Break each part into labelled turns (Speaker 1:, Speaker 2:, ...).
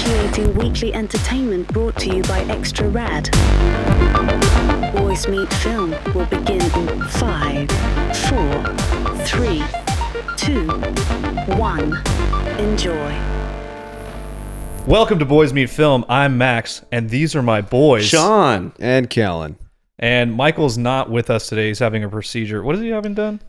Speaker 1: Initiating weekly entertainment brought to you by Extra Rad. Boys Meet Film will begin in 5, 4, 3, 2, 1. Enjoy.
Speaker 2: Welcome to Boys Meet Film. I'm Max, and these are my boys,
Speaker 3: Sean and Kellen.
Speaker 2: And Michael's not with us today. He's having a procedure. What is he having done?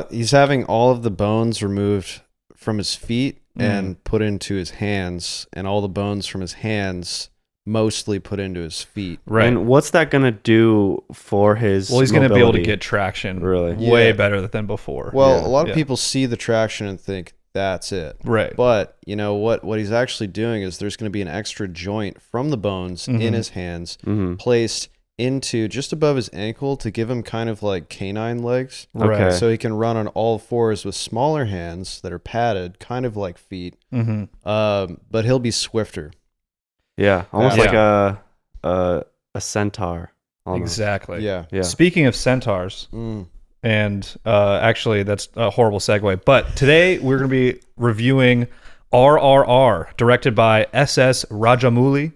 Speaker 3: He's having all of the bones removed from his feet and put into his hands, and all the bones from his hands mostly put into his feet.
Speaker 2: Right.
Speaker 4: And what's that going to do for his
Speaker 2: Well, he's going to be able to get traction way better than before.
Speaker 3: Well, a lot of people see the traction and think that's it.
Speaker 2: Right.
Speaker 3: But, you know, what he's actually doing is there's going to be an extra joint from the bones in his hands placed into just above his ankle to give him kind of like canine legs.
Speaker 2: Right.
Speaker 3: So he can run on all fours with smaller hands that are padded, kind of like feet. But he'll be swifter.
Speaker 4: Yeah, almost like a centaur. Almost.
Speaker 2: Exactly.
Speaker 3: Yeah.
Speaker 2: Speaking of centaurs, and actually that's a horrible segue, but today we're going to be reviewing RRR, directed by S.S. Rajamouli.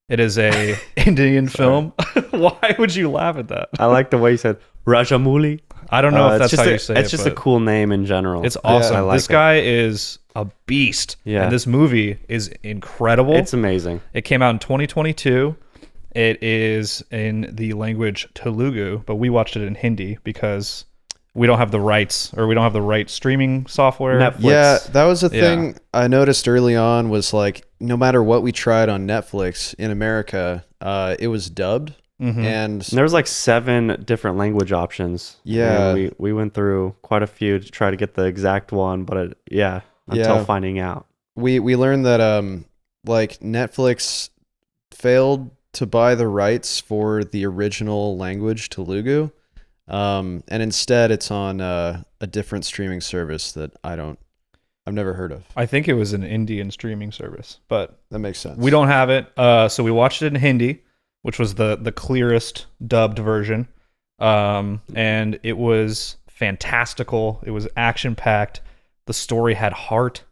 Speaker 2: It is a Indian film. Why would you laugh at that?
Speaker 4: I like the way you said Rajamouli.
Speaker 2: I don't know if that's how you say it.
Speaker 4: It's just a cool name in general.
Speaker 2: It's awesome.
Speaker 4: I like
Speaker 2: this guy is a beast.
Speaker 4: Yeah.
Speaker 2: And this movie is incredible.
Speaker 4: It's amazing.
Speaker 2: It came out in 2022. It is in the language Telugu, but we watched it in Hindi because we don't have the rights, or we don't have the right streaming software.
Speaker 4: Netflix.
Speaker 3: Yeah, that was a thing I noticed early on, was like, no matter what we tried on Netflix in America, it was dubbed. And
Speaker 4: there was like 7 different language options.
Speaker 3: Yeah.
Speaker 4: And we went through quite a few to try to get the exact one, but until finding out.
Speaker 3: we learned that like Netflix failed to buy the rights for the original language Telugu. And instead it's on a different streaming service that I've never heard of.
Speaker 2: I think it was an Indian streaming service, but
Speaker 3: That makes sense.
Speaker 2: we don't have it. So we watched it in Hindi, which was the clearest dubbed version. And it was fantastical. It was action packed. The story had heart.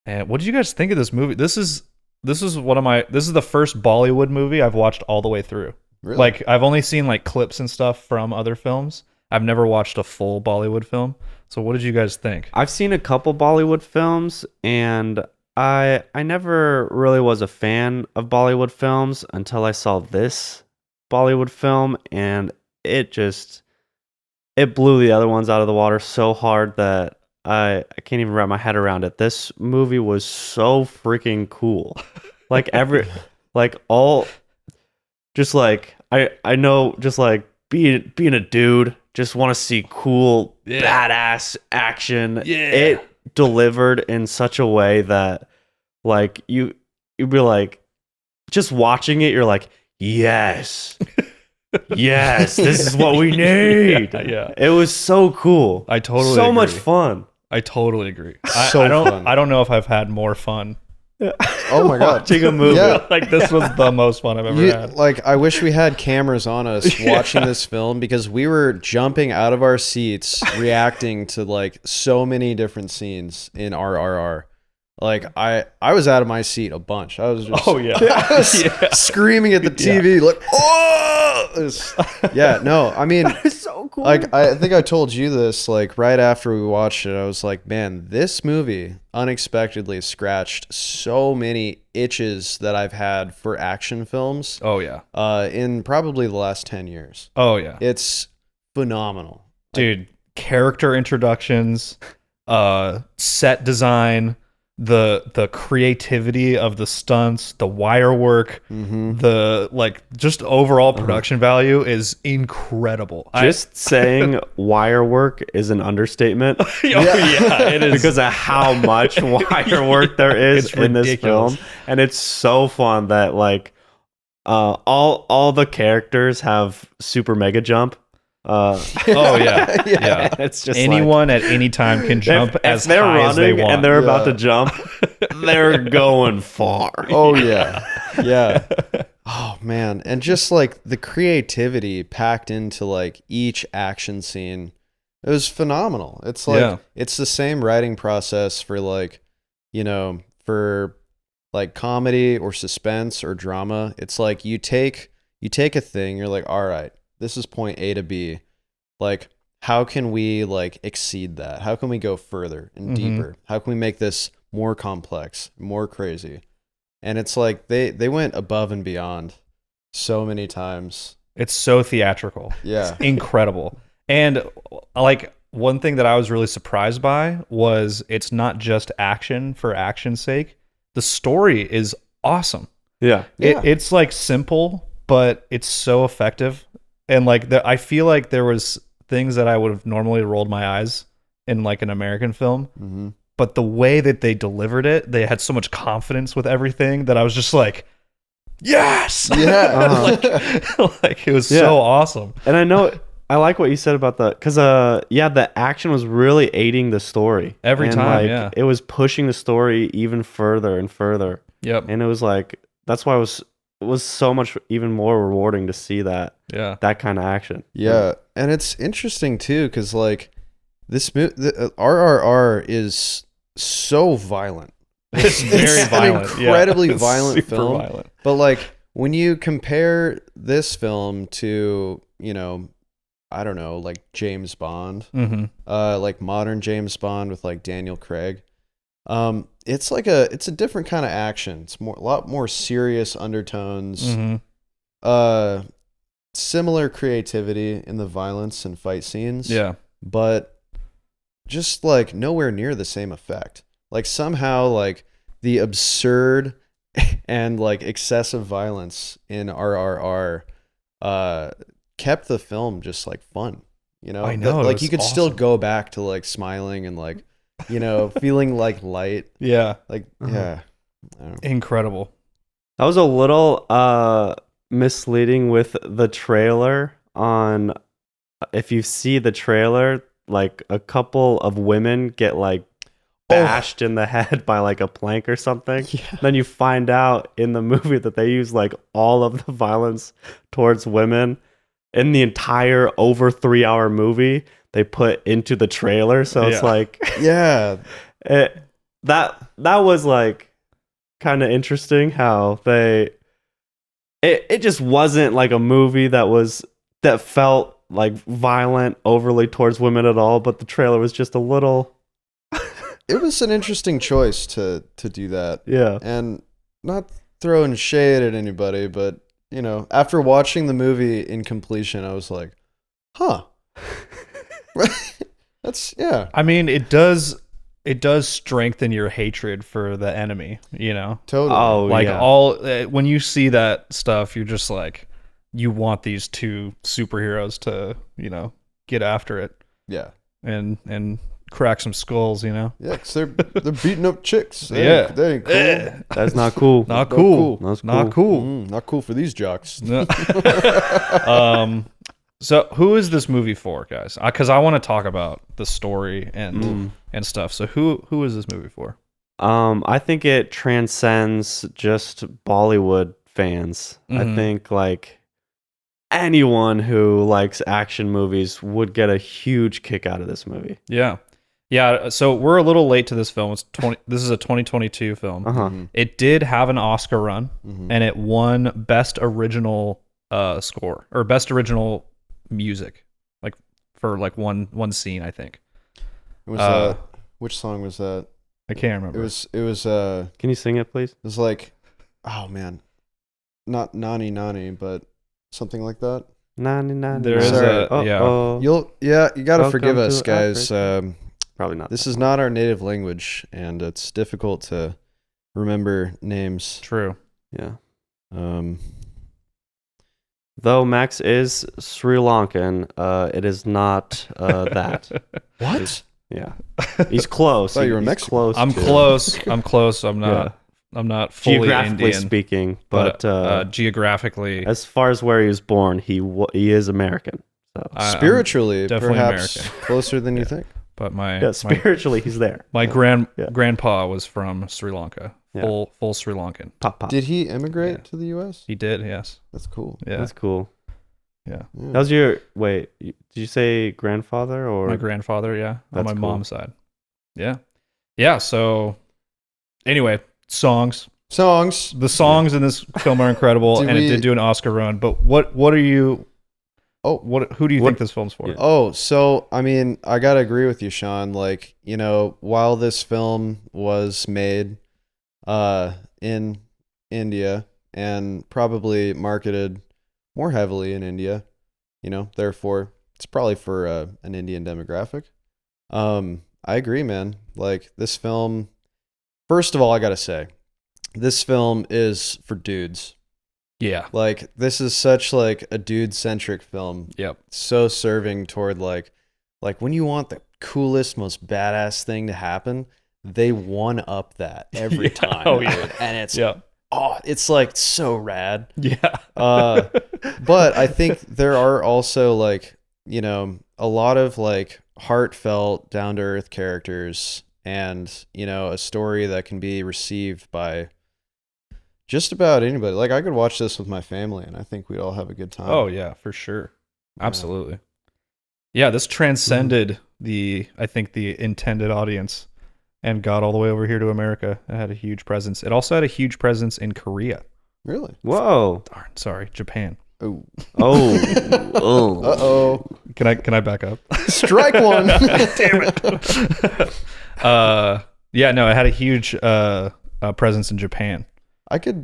Speaker 2: And what did you guys think of this movie? This is the first Bollywood movie I've watched all the way through.
Speaker 3: Really?
Speaker 2: Like, I've only seen like clips and stuff from other films. I've never watched a full Bollywood film. So what did you guys think?
Speaker 4: I've seen a couple Bollywood films, and I never really was a fan of Bollywood films until I saw this Bollywood film, and it blew the other ones out of the water so hard that I can't even wrap my head around it. This movie was so freaking cool. Like I know, just like being a dude, just want to see cool, badass action.
Speaker 2: Yeah.
Speaker 4: It delivered in such a way that, like, you'd be like, just watching it, you're like, yes, yes, this is what we need.
Speaker 2: Yeah.
Speaker 4: It was so cool.
Speaker 2: I totally
Speaker 4: so
Speaker 2: agree.
Speaker 4: much fun.
Speaker 2: I totally agree.
Speaker 3: Fun.
Speaker 2: I don't know if I've had more fun.
Speaker 3: Oh my god.
Speaker 4: Watching a movie.
Speaker 3: Yeah.
Speaker 2: Like, this was the most fun I've ever had.
Speaker 3: Like, I wish we had cameras on us watching this film, because we were jumping out of our seats reacting to like so many different scenes in RRR. Like, I was out of my seat a bunch. I was just
Speaker 2: yeah.
Speaker 3: screaming at the TV like, oh! I mean,
Speaker 4: It's so cool.
Speaker 3: like, I think I told you this, like, right after we watched it. I was like, man, this movie unexpectedly scratched so many itches that I've had for action films
Speaker 2: Oh yeah.
Speaker 3: in probably the last 10 years.
Speaker 2: Oh yeah.
Speaker 3: It's phenomenal.
Speaker 2: Dude, character introductions, set design, the creativity of the stunts, the wire work, the like just overall production value is incredible.
Speaker 4: Just saying wire work is an understatement.
Speaker 2: It is.
Speaker 4: Because of how much wire work there is
Speaker 2: It's
Speaker 4: in this
Speaker 2: ridiculous.
Speaker 4: film, and it's so fun that like all the characters have super mega jump.
Speaker 2: Oh yeah. Yeah.
Speaker 4: It's just
Speaker 2: anyone at any time can jump as
Speaker 4: if they're
Speaker 2: high
Speaker 4: running
Speaker 2: as they want.
Speaker 4: and they're about to jump, they're going far.
Speaker 3: Oh yeah. Yeah. Oh man. And just like the creativity packed into like each action scene, it was phenomenal. It's like, it's the same writing process for like, you know, for like comedy or suspense or drama. It's like you take a thing, you're like, all right, this is point A to B. Like, how can we like exceed that? How can we go further and deeper? How can we make this more complex, more crazy? And it's like they went above and beyond so many times.
Speaker 2: It's so theatrical.
Speaker 3: Yeah.
Speaker 2: It's incredible. And like one thing that I was really surprised by was it's not just action for action's sake. The story is awesome.
Speaker 4: Yeah.
Speaker 2: It's like simple, but it's so effective. And like I feel like there was things that I would have normally rolled my eyes in like an American film. But the way that they delivered it, they had so much confidence with everything that I was just like, yes.
Speaker 3: Yeah.
Speaker 2: Like it was so awesome.
Speaker 4: And I know I like what you said about because the action was really aiding the story
Speaker 2: Every
Speaker 4: and,
Speaker 2: time.
Speaker 4: like, it was pushing the story even further and further.
Speaker 2: Yep.
Speaker 4: And it was like that's why it was so much even more rewarding to see that that kind of action.
Speaker 3: Yeah, and it's interesting too because like this the RRR is so violent.
Speaker 2: It's very violent.
Speaker 3: An incredibly
Speaker 2: It's
Speaker 3: violent
Speaker 2: super
Speaker 3: film.
Speaker 2: violent.
Speaker 3: But like when you compare this film to, you know, I don't know, like James Bond, like modern James Bond with like Daniel Craig, it's a different kind of action. It's a lot more serious undertones. Similar creativity in the violence and fight scenes.
Speaker 2: Yeah.
Speaker 3: But just like nowhere near the same effect. Like somehow like the absurd and like excessive violence in RRR kept the film just like fun, you know?
Speaker 2: I know,
Speaker 3: Like you could still
Speaker 2: awesome.
Speaker 3: go back to like smiling and like, you know, feeling like light.
Speaker 2: Yeah.
Speaker 3: Like, yeah. I don't know.
Speaker 2: Incredible.
Speaker 4: That was a little misleading with the trailer on if you see the trailer, like a couple of women get like bashed in the head by like a plank or something. Then you find out in the movie that they use like all of the violence towards women in the entire over 3-hour movie they put into the trailer. So it's like
Speaker 3: Yeah.
Speaker 4: that was like kind of interesting how it just wasn't like a movie that felt like violent overly towards women at all, but the trailer was just a little
Speaker 3: It was an interesting choice to do that.
Speaker 4: yeah.
Speaker 3: And not throwing shade at anybody, but you know, after watching the movie in completion, I was like, huh. That's
Speaker 2: I mean, it does strengthen your hatred for the enemy, you know?
Speaker 3: totally.
Speaker 4: Oh,
Speaker 2: Like
Speaker 4: yeah.
Speaker 2: when you see that stuff, you're just like, you want these two superheroes to, you know, get after it
Speaker 3: Yeah.
Speaker 2: and crack some skulls, you know?
Speaker 3: Yeah, because they're beating up chicks.
Speaker 2: Yeah.
Speaker 3: They ain't cool.
Speaker 4: That's not cool.
Speaker 2: Not
Speaker 3: Not
Speaker 2: cool.
Speaker 3: cool.
Speaker 4: That's
Speaker 2: Not cool.
Speaker 3: Not cool for these jocks.
Speaker 2: No. So who is this movie for, guys? Because I want to talk about the story and stuff. So who is this movie for?
Speaker 4: I think it transcends just Bollywood fans. I think like anyone who likes action movies would get a huge kick out of this movie.
Speaker 2: Yeah. So we're a little late to this film. This is a 2022 film. It did have an Oscar run, and it won Best Original Score or Best Original Music, like for like one scene, I think.
Speaker 3: It was which song was that?
Speaker 2: I can't remember.
Speaker 3: It was
Speaker 4: Can you sing it, please?
Speaker 3: it was like, oh man, not Nani Nani, but something like that.
Speaker 2: There is
Speaker 3: Sorry. You got to
Speaker 4: Welcome
Speaker 3: forgive us,
Speaker 4: to
Speaker 3: guys.
Speaker 4: Probably not.
Speaker 3: This is not our native language, and it's difficult to remember names.
Speaker 2: True.
Speaker 4: Yeah.
Speaker 3: Um,
Speaker 4: Though Max is Sri Lankan, it is not that.
Speaker 3: what?
Speaker 4: Yeah. He's close.
Speaker 3: Thought you were
Speaker 4: He's
Speaker 3: Mexican.
Speaker 4: close.
Speaker 2: I'm
Speaker 4: too.
Speaker 2: close. I'm close. I'm not.
Speaker 4: Yeah.
Speaker 2: I'm not fully
Speaker 4: Geographically
Speaker 2: Indian,
Speaker 4: speaking, but
Speaker 2: geographically,
Speaker 4: as far as where he was born, he is American. So
Speaker 2: I'm
Speaker 3: Spiritually,
Speaker 2: definitely
Speaker 3: perhaps
Speaker 2: American.
Speaker 3: closer than you think.
Speaker 2: But
Speaker 4: yeah, spiritually he's there.
Speaker 2: my
Speaker 4: Yeah.
Speaker 2: grandpa was from Sri Lanka,
Speaker 4: Yeah.
Speaker 2: full Sri Lankan.
Speaker 4: Pop pop.
Speaker 3: Did he immigrate
Speaker 2: Yeah.
Speaker 3: to the U.S.?
Speaker 2: He did, yes.
Speaker 3: That's cool.
Speaker 2: Yeah,
Speaker 4: That's cool.
Speaker 2: yeah.
Speaker 3: Yeah.
Speaker 4: That was your did you say grandfather or
Speaker 2: My grandfather, yeah, on
Speaker 4: That's
Speaker 2: my
Speaker 4: cool.
Speaker 2: mom's side. Yeah. So anyway, songs.
Speaker 3: Songs.
Speaker 2: The songs in this film are incredible,
Speaker 3: Did
Speaker 2: and it
Speaker 3: we-
Speaker 2: did do an Oscar run. But what are you?
Speaker 3: Oh.
Speaker 2: Who do you think this film's for?
Speaker 3: Oh, so I mean, I gotta agree with you, Sean. Like, while this film was made in India and probably marketed more heavily in India, therefore it's probably for an Indian demographic. I agree, man. Like, this film, first of all, I gotta say, this film is for dudes.
Speaker 2: Yeah.
Speaker 3: Like, this is such like a dude-centric film.
Speaker 2: Yep.
Speaker 3: So serving toward like when you want the coolest, most badass thing to happen, they one up that every time.
Speaker 2: Oh, yeah.
Speaker 3: dude. And it's
Speaker 2: Yeah.
Speaker 3: it's like so rad.
Speaker 2: Yeah.
Speaker 3: But I think there are also like, a lot of like heartfelt, down to earth characters, and a story that can be received by just about anybody. Like, I could watch this with my family, and I think we'd all have a good time.
Speaker 2: Oh yeah, for sure. Absolutely. Yeah, this transcended I think the intended audience and got all the way over here to America. It had a huge presence. It also had a huge presence in Korea.
Speaker 3: Really?
Speaker 4: Whoa.
Speaker 2: Darn, sorry, Japan.
Speaker 3: Oh.
Speaker 4: Oh.
Speaker 3: Uh-oh.
Speaker 2: Can I back up?
Speaker 3: Strike one.
Speaker 2: Damn it. Yeah, no, it had a huge presence in Japan.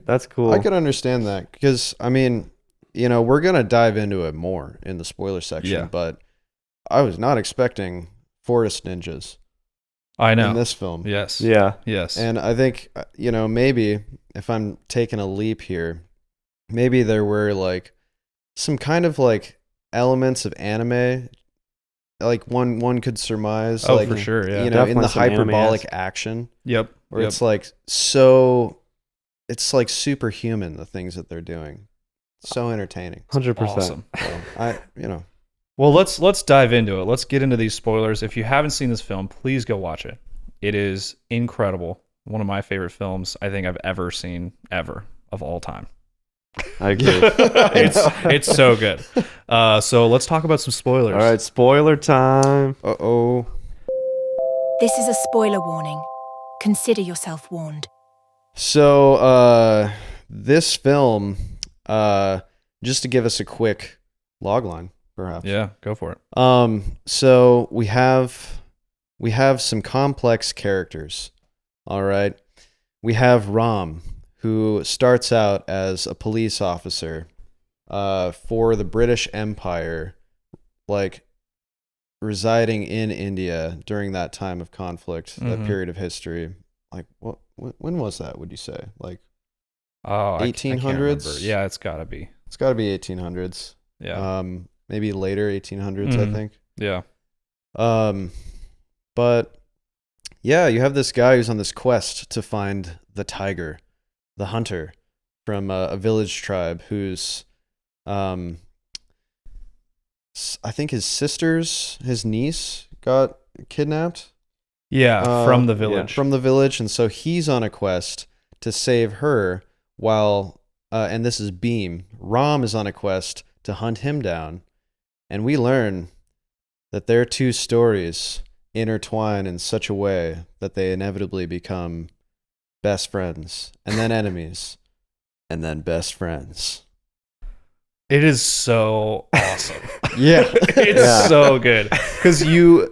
Speaker 4: That's cool.
Speaker 3: I could understand that because, I mean, we're going to dive into it more in the spoiler section,
Speaker 2: Yeah.
Speaker 3: but I was not expecting forest ninjas
Speaker 2: I know.
Speaker 3: in this film.
Speaker 2: Yes.
Speaker 4: Yeah.
Speaker 2: Yes.
Speaker 3: And I think, maybe if I'm taking a leap here, maybe there were like some kind of like elements of anime, like one could surmise.
Speaker 2: Oh,
Speaker 3: like,
Speaker 2: for sure, yeah.
Speaker 3: in
Speaker 4: Definitely
Speaker 3: the
Speaker 4: some anime
Speaker 3: hyperbolic
Speaker 4: esque.
Speaker 3: action,
Speaker 2: Yep.
Speaker 3: where
Speaker 2: Yep.
Speaker 3: it's like it's like superhuman, the things that they're doing. So entertaining.
Speaker 4: 100%.
Speaker 2: Awesome.
Speaker 3: So
Speaker 2: Well, let's dive into it. Let's get into these spoilers. If you haven't seen this film, please go watch it. It is incredible. One of my favorite films I think I've ever seen, ever, of all time.
Speaker 4: I agree.
Speaker 2: It's so good. So let's talk about some spoilers.
Speaker 4: All right, spoiler time.
Speaker 3: Uh-oh.
Speaker 5: This is a spoiler warning. Consider yourself warned.
Speaker 3: So, this film, just to give us a quick logline, perhaps.
Speaker 2: Yeah, go for it.
Speaker 3: So we have some complex characters. All right. We have Ram, who starts out as a police officer, for the British Empire, like residing in India during that time of conflict, that
Speaker 2: Mhm.
Speaker 3: period of history. Like, when was that, would you say? Like,
Speaker 2: Oh,
Speaker 3: 1800s?
Speaker 2: Yeah, it's got to be.
Speaker 3: it's got to be 1800s.
Speaker 2: Yeah.
Speaker 3: Maybe later 1800s,
Speaker 2: Mhm.
Speaker 3: I think.
Speaker 2: Yeah.
Speaker 3: But yeah, you have this guy who's on this quest to find the tiger, the hunter from a village tribe who's, I think his niece got kidnapped.
Speaker 2: Yeah, from the village.
Speaker 3: From the village, and so he's on a quest to save her while, and this is Beam. Ram is on a quest to hunt him down, and we learn that their two stories intertwine in such a way that they inevitably become best friends, and then enemies, and then best friends.
Speaker 2: It is so awesome.
Speaker 3: Yeah.
Speaker 2: It's so good because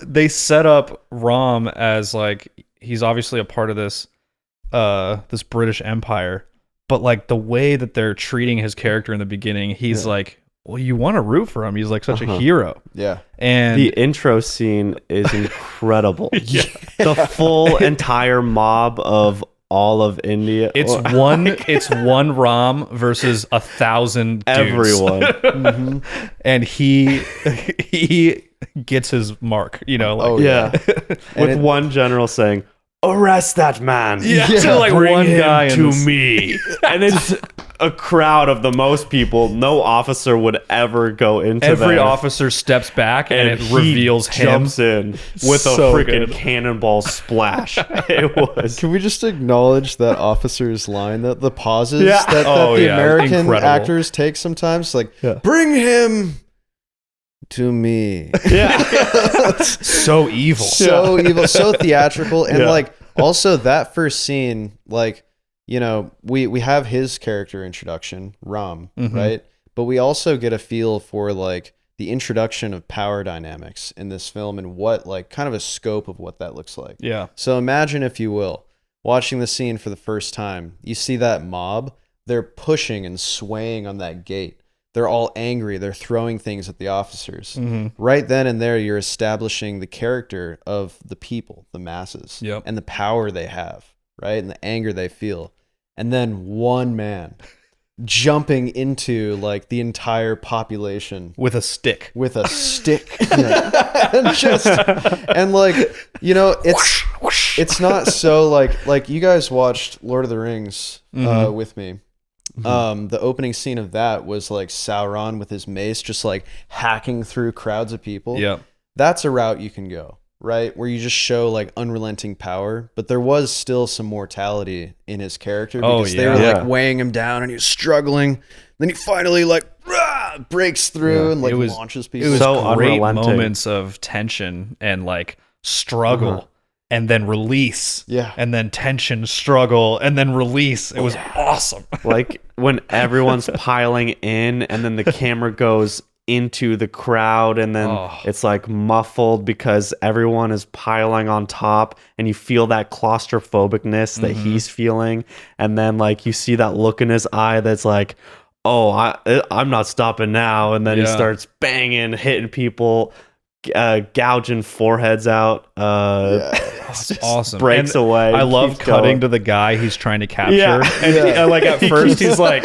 Speaker 2: they set up Ram as like he's obviously a part of this this British Empire, but like the way that they're treating his character in the beginning, he's like, well, you want to root for him. He's like such a hero.
Speaker 3: Yeah.
Speaker 2: And
Speaker 4: The intro scene is incredible. The full entire mob of all of India.
Speaker 2: it's one Ram versus 1,000 dudes.
Speaker 4: Everyone.
Speaker 3: Mm-hmm.
Speaker 2: And he gets his mark, like
Speaker 3: Oh,
Speaker 4: Yeah. With
Speaker 3: it-
Speaker 4: one general saying, "Arrest that man."
Speaker 2: Yeah.
Speaker 3: Yeah.
Speaker 2: like
Speaker 4: Bring
Speaker 2: one
Speaker 4: him
Speaker 2: guy in
Speaker 4: to
Speaker 2: this-
Speaker 4: me. And it's a crowd of the most people. No officer would ever go into
Speaker 2: Every
Speaker 4: there.
Speaker 2: officer steps back and it
Speaker 4: he
Speaker 2: reveals him.
Speaker 4: jumps in with a
Speaker 2: So
Speaker 4: freaking
Speaker 2: good.
Speaker 4: cannonball splash. It was.
Speaker 3: Can we just acknowledge that officer's line, the pauses
Speaker 4: Yeah.
Speaker 3: that
Speaker 2: Oh,
Speaker 3: the
Speaker 2: yeah,
Speaker 3: American
Speaker 2: incredible.
Speaker 3: actors take sometimes? Like,
Speaker 4: Yeah.
Speaker 3: bring him to me.
Speaker 4: Yeah.
Speaker 2: So evil.
Speaker 3: So evil, so theatrical. And
Speaker 4: Yeah.
Speaker 3: like, also that first scene, like, we have his character introduction, Ram,
Speaker 2: Mhm.
Speaker 3: right? But we also get a feel for like the introduction of power dynamics in this film and what like kind of a scope of what that looks like.
Speaker 2: Yeah.
Speaker 3: So imagine, if you will, watching the scene for the first time, you see that mob, they're pushing and swaying on that gate. They're all angry. They're throwing things at the officers.
Speaker 2: Mhm.
Speaker 3: Right then and there, you're establishing the character of the people, the masses,
Speaker 2: Yep.
Speaker 3: and the power they have, right? And the anger they feel. And then one man jumping into like the entire population
Speaker 2: With a stick.
Speaker 3: with a stick. and like, it's not so like you guys watched Lord of the Rings
Speaker 2: Mhm.
Speaker 3: with me. The opening scene of that was like Sauron with his mace just like hacking through crowds of people.
Speaker 2: Yep.
Speaker 3: That's a route you can go, right? Where you just show like unrelenting power, but there was still some mortality in his character because they were
Speaker 4: Yeah.
Speaker 3: like weighing him down and he was struggling. Then he finally like breaks through and like
Speaker 2: It was-
Speaker 3: launches
Speaker 2: It
Speaker 3: people.
Speaker 2: was
Speaker 4: So
Speaker 2: great
Speaker 4: unrelenting.
Speaker 2: moments of tension and like struggle and then release.
Speaker 3: Yeah.
Speaker 2: And then tension, struggle, and then release. It was awesome.
Speaker 4: Like when everyone's piling in and then the camera goes into the crowd and then
Speaker 2: Oh.
Speaker 4: it's like muffled because everyone is piling on top and you feel that claustrophobicness that he's feeling, and then like you see that look in his eye that's like, oh, I'm not stopping now, and then he
Speaker 2: Yeah.
Speaker 4: starts banging, hitting people, gouging foreheads out,
Speaker 2: It's awesome.
Speaker 4: breaks
Speaker 2: And
Speaker 4: away,
Speaker 2: I love
Speaker 4: keeps
Speaker 2: cutting
Speaker 4: going.
Speaker 2: to the guy he's trying to capture.
Speaker 4: Yeah.
Speaker 2: And
Speaker 3: Yeah.
Speaker 2: like at first he's like,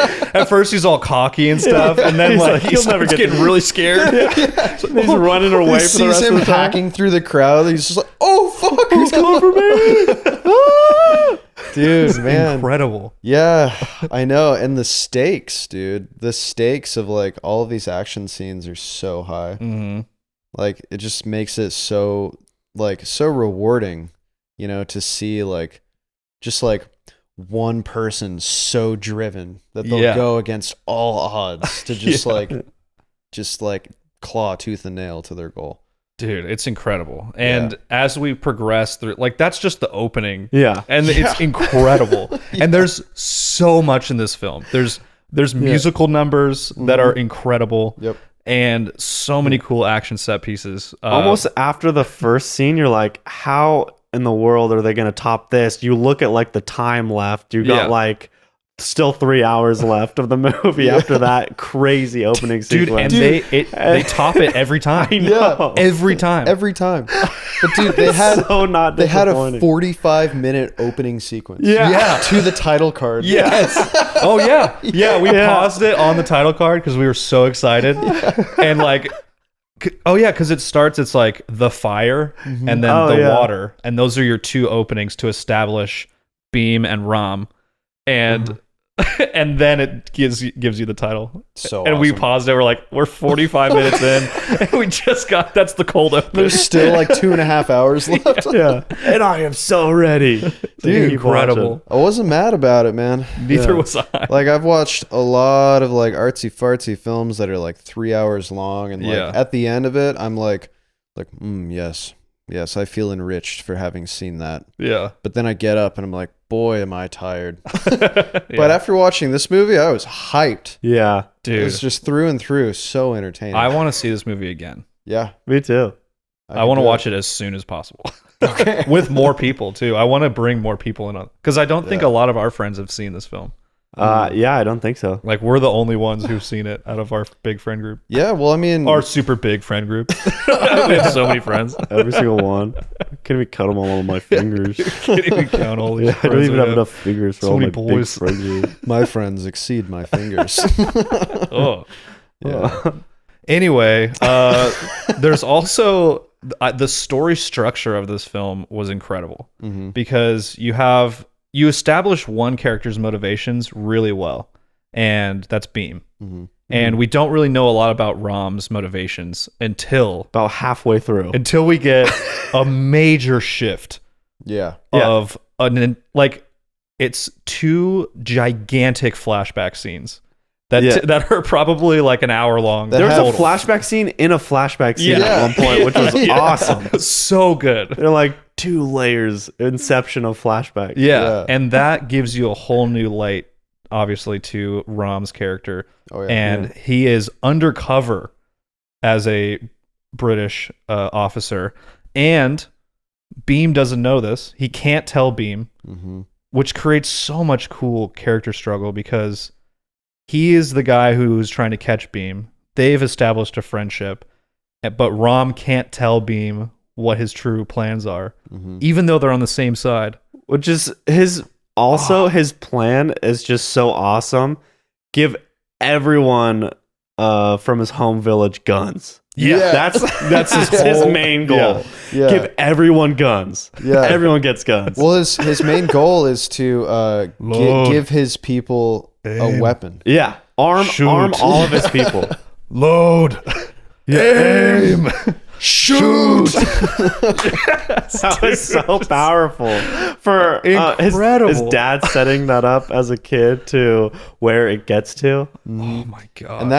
Speaker 2: all cocky and stuff, and then
Speaker 4: He's
Speaker 2: like
Speaker 4: like,
Speaker 2: he
Speaker 4: "You'll
Speaker 2: starts
Speaker 4: never get
Speaker 2: getting really scared.
Speaker 4: he's running away
Speaker 3: He
Speaker 4: for the
Speaker 3: sees
Speaker 4: rest
Speaker 3: him
Speaker 4: of the time.
Speaker 3: hacking through the crowd. He's just like, oh, fuck. He's coming for me. Dude, man.
Speaker 2: Incredible.
Speaker 3: Yeah, I know. And the stakes, dude. The stakes of like all of these action scenes are so high.
Speaker 2: Hmm.
Speaker 3: Like it just makes it so rewarding, to see like just like one person so driven that they'll
Speaker 2: Yeah.
Speaker 3: go against all odds to just
Speaker 2: Yeah.
Speaker 3: like claw tooth and nail to their goal.
Speaker 2: Dude, it's incredible. And as we progress through, like that's just the opening.
Speaker 4: Yeah.
Speaker 2: And it's incredible. And there's so much in this film. There's musical numbers that are incredible.
Speaker 3: Yep.
Speaker 2: And so many cool action set pieces.
Speaker 4: Almost after the first scene, you're like, how in the world are they going to top this? You look at like the time left. You got
Speaker 2: Yeah.
Speaker 4: like still 3 hours left of the movie after that crazy opening
Speaker 2: dude,
Speaker 4: sequence.
Speaker 2: and they top it every time.
Speaker 4: I know.
Speaker 2: Every time.
Speaker 3: Every time. But dude, they had
Speaker 4: so not
Speaker 3: they had a
Speaker 4: disappointing.
Speaker 3: 45-minute opening sequence.
Speaker 4: Yeah.
Speaker 3: To the title card.
Speaker 2: Yes. Oh yeah. Yeah, we paused it on the title card because we were so excited. And like because it starts, it's like the fire and then the water. And those are your two openings to establish Beam and Ram. And and then it gives you the title.
Speaker 3: So
Speaker 2: and we
Speaker 3: awesome.
Speaker 2: paused it. We're like, we're 45 minutes in. And we just got, that's the cold open.
Speaker 3: There's still like 2.5 hours left.
Speaker 4: Yeah. And I am so ready. to
Speaker 2: Dude,
Speaker 4: keep
Speaker 2: incredible.
Speaker 4: watching.
Speaker 3: I wasn't mad about it, man.
Speaker 2: Neither
Speaker 3: Yeah.
Speaker 2: was I.
Speaker 3: Like I've watched a lot of like artsy fartsy films that are like 3 hours long, and like
Speaker 2: Yeah.
Speaker 3: at the end of it, I'm like, yes, I feel enriched for having seen that.
Speaker 2: Yeah.
Speaker 3: But then I get up and I'm like, boy, am I tired.
Speaker 2: Yeah.
Speaker 3: But after watching this movie, I was hyped.
Speaker 4: Yeah.
Speaker 3: It
Speaker 2: Dude,
Speaker 3: was just through and through so entertaining.
Speaker 2: I want to see this movie again.
Speaker 3: Yeah,
Speaker 4: Me too.
Speaker 2: I want to watch it as soon as possible. With more people too. I want to bring more people in on, because I don't think a lot of our friends have seen this film.
Speaker 4: Yeah, I don't think so.
Speaker 2: Like we're the only ones who've seen it out of our big friend group.
Speaker 3: Yeah, well, I mean,
Speaker 2: Our super big friend group. We have so many friends.
Speaker 4: Every single one. I can't even cut them all on my fingers.
Speaker 2: Can't even count all these.
Speaker 4: Yeah, I don't
Speaker 2: friends
Speaker 4: even
Speaker 2: we
Speaker 4: have enough fingers for
Speaker 2: So
Speaker 4: all
Speaker 2: many
Speaker 4: my
Speaker 2: boys.
Speaker 4: big friend group.
Speaker 3: my friends exceed my fingers.
Speaker 2: Oh.
Speaker 3: Yeah.
Speaker 2: Anyway, there's also the story structure of this film was incredible
Speaker 3: Mhm.
Speaker 2: because you establish one character's motivations really well, and that's Beam.
Speaker 3: Mhm.
Speaker 2: And we don't really know a lot about Ram's motivations until
Speaker 4: About halfway through.
Speaker 2: we get a major shift
Speaker 3: Yeah.
Speaker 2: of it's two gigantic flashback scenes that are probably like an hour long.
Speaker 3: That
Speaker 4: There was
Speaker 3: have-
Speaker 4: a flashback scene in a flashback scene
Speaker 2: Yeah.
Speaker 4: at one point, which was
Speaker 2: Yeah.
Speaker 4: awesome.
Speaker 2: So good.
Speaker 4: They're like, 2 layers, inception of flashback.
Speaker 2: Yeah. And that gives you a whole new light, obviously, to Rom's character.
Speaker 3: Oh, yeah.
Speaker 2: And he is undercover as a British officer. And Beam doesn't know this. He can't tell Beam, which creates so much cool character struggle because he is the guy who's trying to catch Beam. They've established a friendship, but Rom can't tell Beam what his true plans are, even though they're on the same side.
Speaker 4: Which is his plan is just so awesome. Give everyone from his home village guns.
Speaker 2: Yeah.
Speaker 4: That's his main goal.
Speaker 3: Yeah.
Speaker 4: Give everyone guns.
Speaker 3: Yeah.
Speaker 4: Everyone gets guns.
Speaker 3: Well, his main goal is to give his people a weapon.
Speaker 4: Yeah. Arm all of his people.
Speaker 2: Load. Aim. Shoot.
Speaker 4: That was so powerful. For
Speaker 2: Incredible.
Speaker 4: his dad setting that up as a kid to where it gets to.
Speaker 2: Oh my god.
Speaker 3: And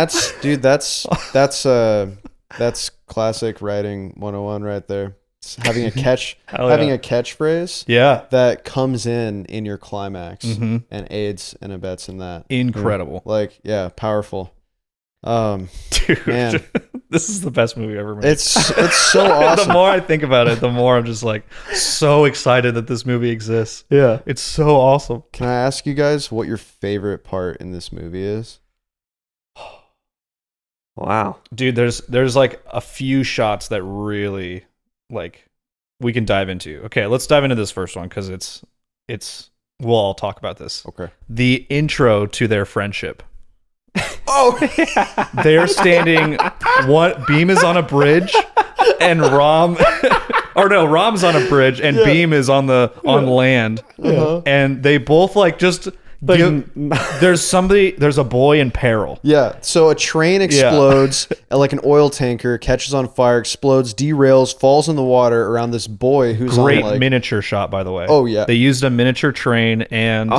Speaker 3: that's classic writing 101 right there. It's having a catchphrase that comes in your climax and aids and abets in that.
Speaker 2: Incredible.
Speaker 3: Like, yeah, powerful.
Speaker 2: Dude,
Speaker 3: man.
Speaker 2: This is the best movie ever made.
Speaker 3: It's so awesome.
Speaker 2: The more I think about it, the more I'm just like so excited that this movie exists.
Speaker 4: Yeah.
Speaker 2: It's so awesome.
Speaker 3: Can I ask you guys what your favorite part in this movie is?
Speaker 4: Wow.
Speaker 2: Dude, there's like a few shots that really like we can dive into. Okay, let's dive into this first one because it's we'll all talk about this.
Speaker 3: Okay.
Speaker 2: The intro to their friendship.
Speaker 3: Oh,
Speaker 2: They're standing. Beam is on a bridge, and Rom's on a bridge, and Beam is on land, and they both like just. There's a boy in peril.
Speaker 3: yeah. So a train explodes, like an oil tanker catches on fire, explodes, derails, falls in the water around this boy who's
Speaker 2: Great
Speaker 3: on like
Speaker 2: miniature shot, by the way.
Speaker 3: Oh, yeah.
Speaker 2: They used a miniature train and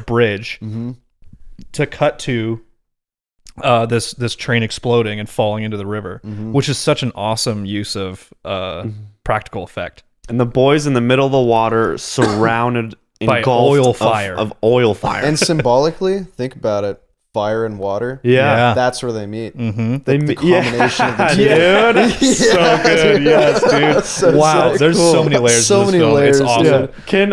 Speaker 2: bridge to cut to this train exploding and falling into the river, which is such an awesome use of practical effect.
Speaker 4: And the boy's in the middle of the water, surrounded
Speaker 2: By
Speaker 4: engulfed
Speaker 2: oil fire.
Speaker 4: of oil fire.
Speaker 3: And symbolically, think about it: fire and water.
Speaker 4: yeah.
Speaker 3: That's where they meet.
Speaker 4: They
Speaker 3: The combination of the two.
Speaker 4: Dude, so good. Yes, dude.
Speaker 3: So
Speaker 2: Wow, there's
Speaker 3: cool.
Speaker 2: so many layers.
Speaker 3: So
Speaker 2: to this
Speaker 3: many
Speaker 2: film.
Speaker 3: layers,
Speaker 2: It's awesome.
Speaker 3: yeah.
Speaker 4: Can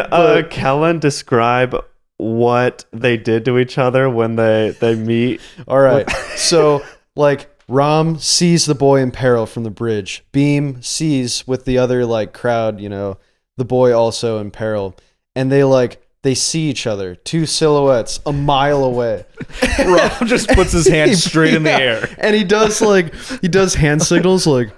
Speaker 4: Kellen describe what they did to each other when they meet?
Speaker 3: All right. So, like, Rom sees the boy in peril from the bridge. Beam sees with the other like crowd, the boy also in peril, and they see each other, two silhouettes a mile away.
Speaker 2: Rom just puts his hand straight in the air.
Speaker 3: And he does hand signals like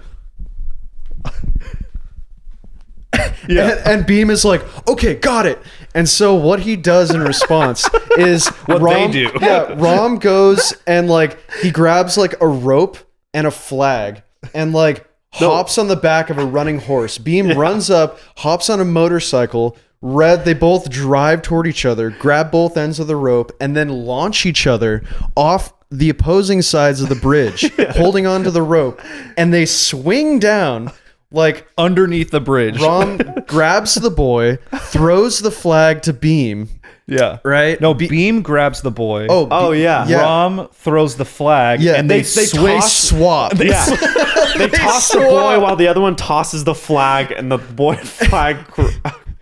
Speaker 3: and Beam is like, okay, got it. And so what he does in response is
Speaker 2: What they do.
Speaker 3: Yeah, Rom goes and like he grabs like a rope and a flag and like hops on the back of a running horse. Beam runs up, hops on a motorcycle. They both drive toward each other, grab both ends of the rope, and then launch each other off the opposing sides of the bridge, holding onto the rope, and they swing down like
Speaker 2: Underneath the bridge.
Speaker 3: Rom grabs the boy, throws the flag to Beam.
Speaker 2: Yeah.
Speaker 3: Right?
Speaker 2: No, Beam grabs the boy.
Speaker 4: Oh, yeah.
Speaker 2: Rom throws the flag,
Speaker 3: Yeah,
Speaker 2: and they
Speaker 3: swap.
Speaker 4: They toss the boy while the other one tosses the flag, and the boy and flag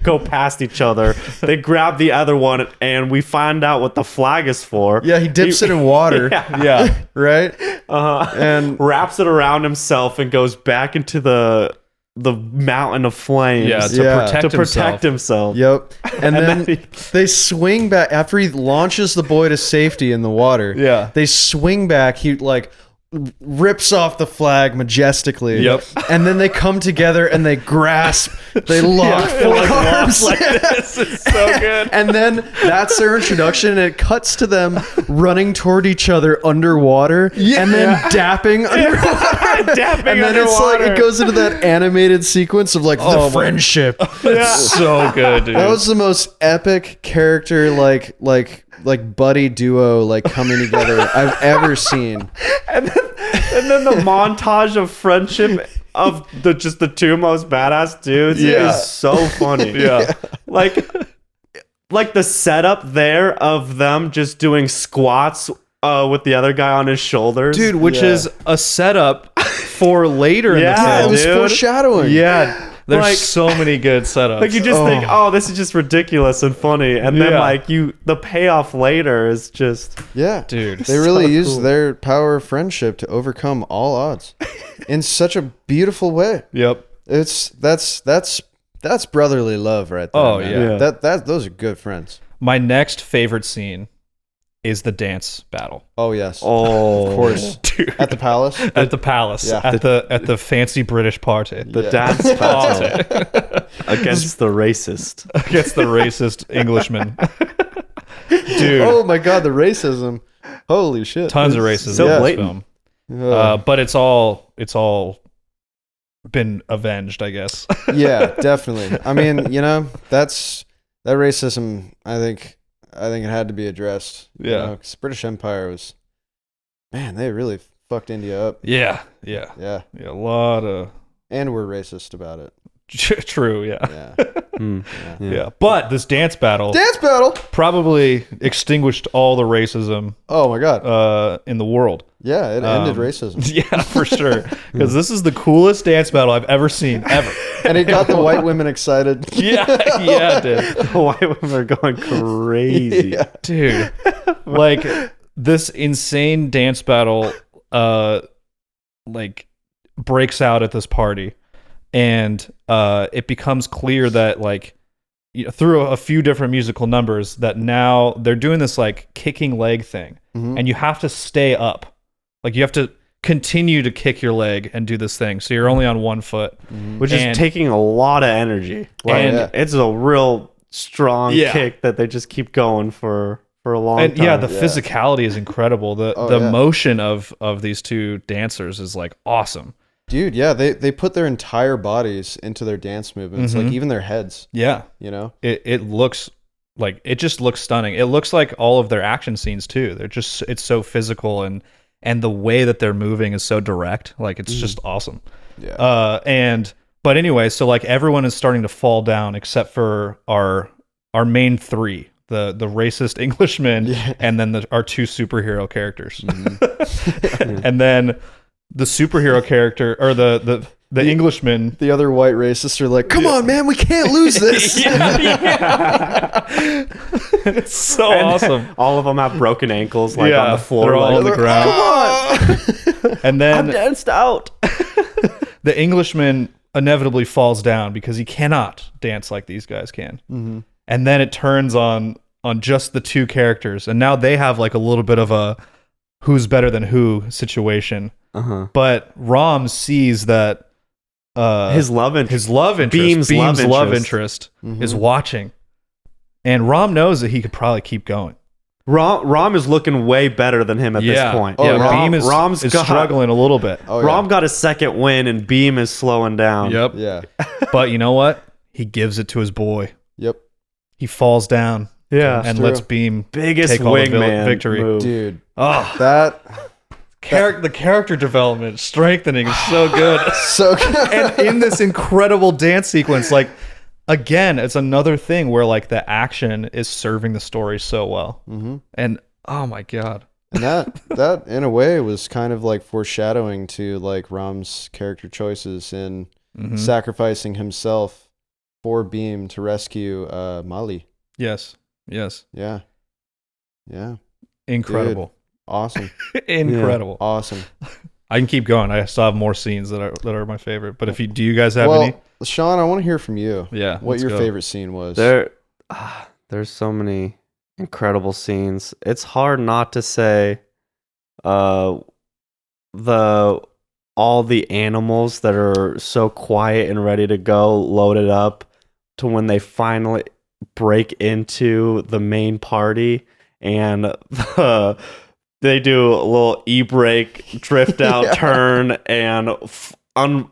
Speaker 4: go past each other. They grab the other one, and we find out what the flag is for.
Speaker 3: Yeah, he dips it in water.
Speaker 2: Yeah.
Speaker 3: Right?
Speaker 4: And wraps it around himself and goes back into the mountain of flames.
Speaker 2: Yeah, to protect himself.
Speaker 3: Yep. And then
Speaker 4: then
Speaker 3: they swing back after he launches the boy to safety in the water.
Speaker 2: Yeah.
Speaker 3: They swing back. He like rips off the flag majestically.
Speaker 2: Yep.
Speaker 3: And then they come together and they grasp. They lock arms
Speaker 2: like this. It's so good.
Speaker 3: And then that's their introduction, and it cuts to them running toward each other underwater, and then dapping underwater. And then it's like it goes into that animated sequence of like the friendship.
Speaker 2: It's so good, dude.
Speaker 3: That was the most epic character like buddy duo like coming together I've ever seen.
Speaker 4: And then the montage of friendship of the two most badass dudes
Speaker 2: Yeah.
Speaker 4: is so funny.
Speaker 2: Yeah.
Speaker 4: Like the setup there of them just doing squats with the other guy on his shoulders.
Speaker 2: Dude, which
Speaker 3: Yeah.
Speaker 2: is a setup for later in the
Speaker 4: Yeah,
Speaker 3: it
Speaker 2: film.
Speaker 3: was
Speaker 4: dude.
Speaker 3: foreshadowing.
Speaker 2: Yeah. There's
Speaker 4: Like-
Speaker 2: so many good setups.
Speaker 4: Like you just think, oh, this is just ridiculous and funny, and then
Speaker 2: Yeah.
Speaker 4: like the payoff later is just
Speaker 3: Yeah.
Speaker 2: Dude.
Speaker 3: They really
Speaker 4: So
Speaker 3: used
Speaker 4: cool.
Speaker 3: their power of friendship to overcome all odds in such a beautiful way.
Speaker 2: Yep.
Speaker 3: That's brotherly love right there.
Speaker 2: Oh,
Speaker 3: man.
Speaker 4: yeah.
Speaker 3: That those are good friends.
Speaker 2: My next favorite scene is the dance battle.
Speaker 3: Oh yes.
Speaker 4: oh,
Speaker 3: Of course.
Speaker 2: Dude.
Speaker 3: At the palace.
Speaker 2: At the palace.
Speaker 3: Yeah.
Speaker 2: At the fancy British party.
Speaker 4: the
Speaker 3: Yeah.
Speaker 4: dance battle
Speaker 2: Party.
Speaker 4: against the racist.
Speaker 2: Against the racist Englishman. Dude.
Speaker 3: Oh my god, the racism. Holy shit.
Speaker 2: Tons of racism
Speaker 4: so
Speaker 2: in this
Speaker 4: blatant.
Speaker 2: film.
Speaker 3: Ugh.
Speaker 2: But it's all been avenged, I guess.
Speaker 3: Yeah, definitely. I mean, that racism, I think it had to be addressed.
Speaker 2: Yeah.
Speaker 3: Because British Empire was, man, they really fucked India up.
Speaker 2: Yeah.
Speaker 3: Yeah.
Speaker 2: A lot of
Speaker 3: And we're racist about it.
Speaker 2: true, yeah.
Speaker 3: Yeah.
Speaker 2: Yeah. But this dance battle
Speaker 3: Dance battle.
Speaker 2: probably extinguished all the racism
Speaker 3: Oh my god.
Speaker 2: in the world.
Speaker 3: Yeah, it ended racism.
Speaker 2: Yeah, for sure. Because this is the coolest dance battle I've ever seen, ever.
Speaker 3: And it got the white women excited.
Speaker 2: Yeah, dude.
Speaker 4: The white women are going crazy.
Speaker 3: Yeah.
Speaker 2: Dude, like this insane dance battle like breaks out at this party, and it becomes clear that like through a few different musical numbers that now they're doing this like kicking leg thing, and you have to stay up. Like you have to continue to kick your leg and do this thing, so you're only on one foot,
Speaker 4: Which
Speaker 2: And-
Speaker 4: is taking a lot of energy. Like,
Speaker 2: And-
Speaker 4: it's a real strong
Speaker 2: Yeah.
Speaker 4: kick that they just keep going for a long
Speaker 2: and
Speaker 4: time.
Speaker 2: yeah, the physicality is incredible. The
Speaker 3: yeah.
Speaker 2: motion of these two dancers is like awesome.
Speaker 3: Dude, yeah, they put their entire bodies into their dance movements, like even their heads,
Speaker 2: Yeah, it looks like it just looks stunning. It looks like all of their action scenes too. It's so physical, and the way that they're moving is so direct. Like it's just awesome.
Speaker 3: Yeah.
Speaker 2: But anyway, so like everyone is starting to fall down except for our main three. The racist Englishman and then our two superhero characters. And then the superhero character or the Englishman.
Speaker 3: The other white racists are like, come on, man, we can't lose this.
Speaker 2: It's so
Speaker 4: And
Speaker 2: awesome.
Speaker 4: all of them have broken ankles, like on the floor.
Speaker 2: They're all
Speaker 4: like,
Speaker 2: on the ground.
Speaker 3: Come on.
Speaker 2: And
Speaker 4: I'm
Speaker 2: then
Speaker 4: danced out.
Speaker 2: the Englishman inevitably falls down because he cannot dance like these guys can. And then it turns on just the two characters, and now they have like a little bit of a who's better than who situation. But Rom sees that
Speaker 4: His love interest.
Speaker 2: Beam's
Speaker 4: love
Speaker 2: love
Speaker 4: interest.
Speaker 2: interest is watching, and Rom knows that he could probably keep going.
Speaker 4: Rom is looking way better than him at this point.
Speaker 3: Oh, yeah.
Speaker 2: Beam is
Speaker 4: Rom's got-
Speaker 2: struggling a little bit.
Speaker 3: Oh, yeah.
Speaker 4: Rom got a second win, and Beam is slowing down.
Speaker 2: Yep.
Speaker 3: Yeah.
Speaker 2: But you know what? He gives it to his boy.
Speaker 3: Yep.
Speaker 2: He falls down
Speaker 4: Yeah.
Speaker 2: and
Speaker 3: true.
Speaker 2: lets Beam
Speaker 4: Biggest
Speaker 2: take all the
Speaker 4: wingman
Speaker 2: victory.
Speaker 4: move.
Speaker 3: Dude.
Speaker 2: Oh,
Speaker 3: That
Speaker 2: the character development, strengthening is so good.
Speaker 3: so good.
Speaker 2: And in this incredible dance sequence, like again, it's another thing where like the action is serving the story so well. And oh my god,
Speaker 3: And that in a way was kind of like foreshadowing to like Rom's character choices in sacrificing himself for Beam to rescue Mali.
Speaker 2: yes,
Speaker 3: Yeah.
Speaker 2: incredible,
Speaker 3: Awesome.
Speaker 2: incredible.
Speaker 3: Awesome.
Speaker 2: I can keep going. I still have more scenes that are my favorite. But if do you guys have
Speaker 3: Well,
Speaker 2: any?
Speaker 3: Sean, I want to hear from you.
Speaker 2: Yeah,
Speaker 3: What
Speaker 2: let's
Speaker 3: your
Speaker 2: go.
Speaker 3: favorite scene was.
Speaker 4: There's so many incredible scenes. It's hard not to say all the animals that are so quiet and ready to go loaded up to when they finally break into the main party and they do a little e-brake drift out turn and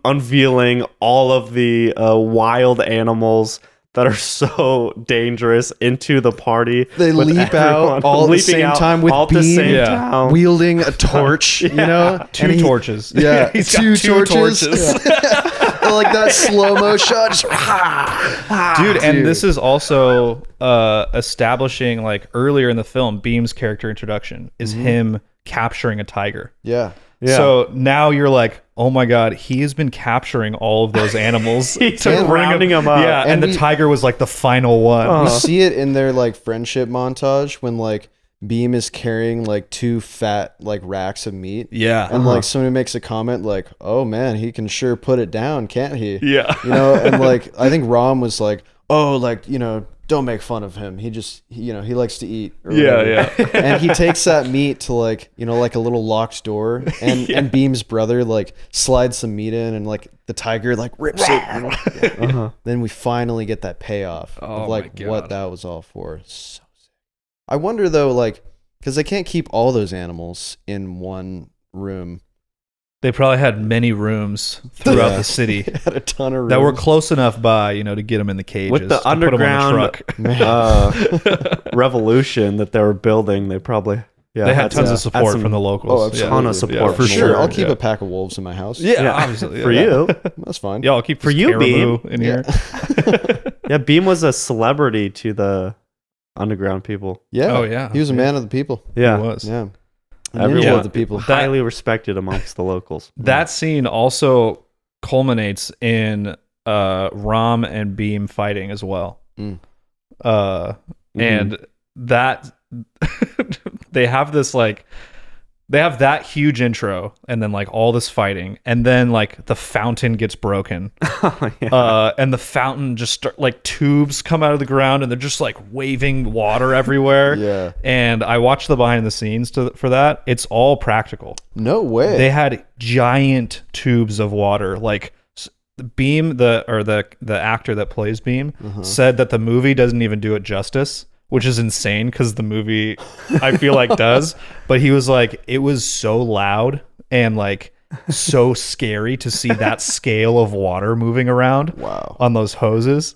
Speaker 4: unveiling all of the wild animals that are so dangerous into the party.
Speaker 3: They
Speaker 4: with
Speaker 3: leap out
Speaker 4: everyone
Speaker 3: all at the
Speaker 4: leaping
Speaker 3: same
Speaker 4: out
Speaker 3: time with
Speaker 4: all at the
Speaker 3: Beam
Speaker 4: same
Speaker 2: Yeah.
Speaker 4: time.
Speaker 3: wielding a torch, you know?
Speaker 2: Two
Speaker 3: And
Speaker 2: torches.
Speaker 3: Yeah,
Speaker 2: He's got
Speaker 3: two
Speaker 2: two
Speaker 3: torches.
Speaker 2: torches.
Speaker 3: Like that slow-mo shot. Just,
Speaker 2: Dude, and this is also establishing, like, earlier in the film, Beam's character introduction is him capturing a tiger.
Speaker 3: yeah.
Speaker 4: Yeah.
Speaker 2: So now you're like, oh my god, he has been capturing all of those animals
Speaker 4: He's
Speaker 2: to bring
Speaker 4: rounding them up.
Speaker 2: Yeah, and,
Speaker 3: And
Speaker 2: the
Speaker 3: we-
Speaker 2: tiger was like the final one.
Speaker 3: We see it in their like friendship montage when like Beam is carrying like 2 fat like racks of meat.
Speaker 2: Yeah.
Speaker 3: And like somebody makes a comment like, "Oh man, he can sure put it down, can't he?"
Speaker 2: Yeah.
Speaker 3: You know, and like I think Rom was like, "Oh, like, you know, don't make fun of him. He just, you know, he likes to eat." Or
Speaker 2: Yeah,
Speaker 3: whatever. And he takes that meat to like, you know, like a little locked door, and Beam's brother like slides some meat in, and like the tiger like rips it. You know? Yeah. Then we finally get that payoff
Speaker 2: Oh
Speaker 3: of like
Speaker 2: my
Speaker 3: what
Speaker 2: God.
Speaker 3: that was all for. So sick. I wonder though, like, because they can't keep all those animals in one room.
Speaker 2: They probably had many rooms throughout the city
Speaker 3: They had a ton of rooms.
Speaker 2: that were close enough by, you know, to get them in the cages.
Speaker 4: With the
Speaker 2: to put 'em on
Speaker 4: underground
Speaker 2: the truck.
Speaker 4: revolution that they were building, they probably
Speaker 2: They had tons of
Speaker 4: had
Speaker 2: support
Speaker 4: some-
Speaker 2: from the locals.
Speaker 3: Oh,
Speaker 2: Yeah.
Speaker 3: absolutely.
Speaker 4: ton of support
Speaker 2: Yeah,
Speaker 4: from
Speaker 2: for
Speaker 4: the
Speaker 2: sure.
Speaker 3: I'll
Speaker 4: locals.
Speaker 3: keep
Speaker 2: Yeah.
Speaker 3: a pack of wolves in my house.
Speaker 2: Yeah, obviously.
Speaker 4: for
Speaker 2: yeah.
Speaker 4: you.
Speaker 3: That's fine.
Speaker 2: Yeah, I'll keep
Speaker 4: For
Speaker 2: some
Speaker 4: you,
Speaker 2: caribou
Speaker 4: Beam.
Speaker 2: in here.
Speaker 4: Yeah, Beam was a celebrity to the underground people.
Speaker 3: Yeah.
Speaker 2: Oh, yeah.
Speaker 3: He was a man of the people.
Speaker 4: Yeah,
Speaker 2: It was.
Speaker 3: Yeah. A
Speaker 4: Everyone-
Speaker 3: ninja of the people.
Speaker 2: That-
Speaker 4: highly respected amongst the locals.
Speaker 2: That scene also culminates in Rom and Beam fighting as well.
Speaker 3: Mm.
Speaker 2: And that they have this like they have that huge intro and then like all this fighting and then like the fountain gets broken. And the fountain just start like tubes come out of the ground and they're just like waving water everywhere.
Speaker 3: Yeah.
Speaker 2: And I watched the behind the scenes for that. It's all practical.
Speaker 3: No way.
Speaker 2: They had giant tubes of water. Like Beam, the actor that plays Beam, said that the movie doesn't even do it justice, which is insane because the movie I feel like does. But he was like, it was so loud and like so scary to see that scale of water moving around.
Speaker 3: Wow.
Speaker 2: On those hoses.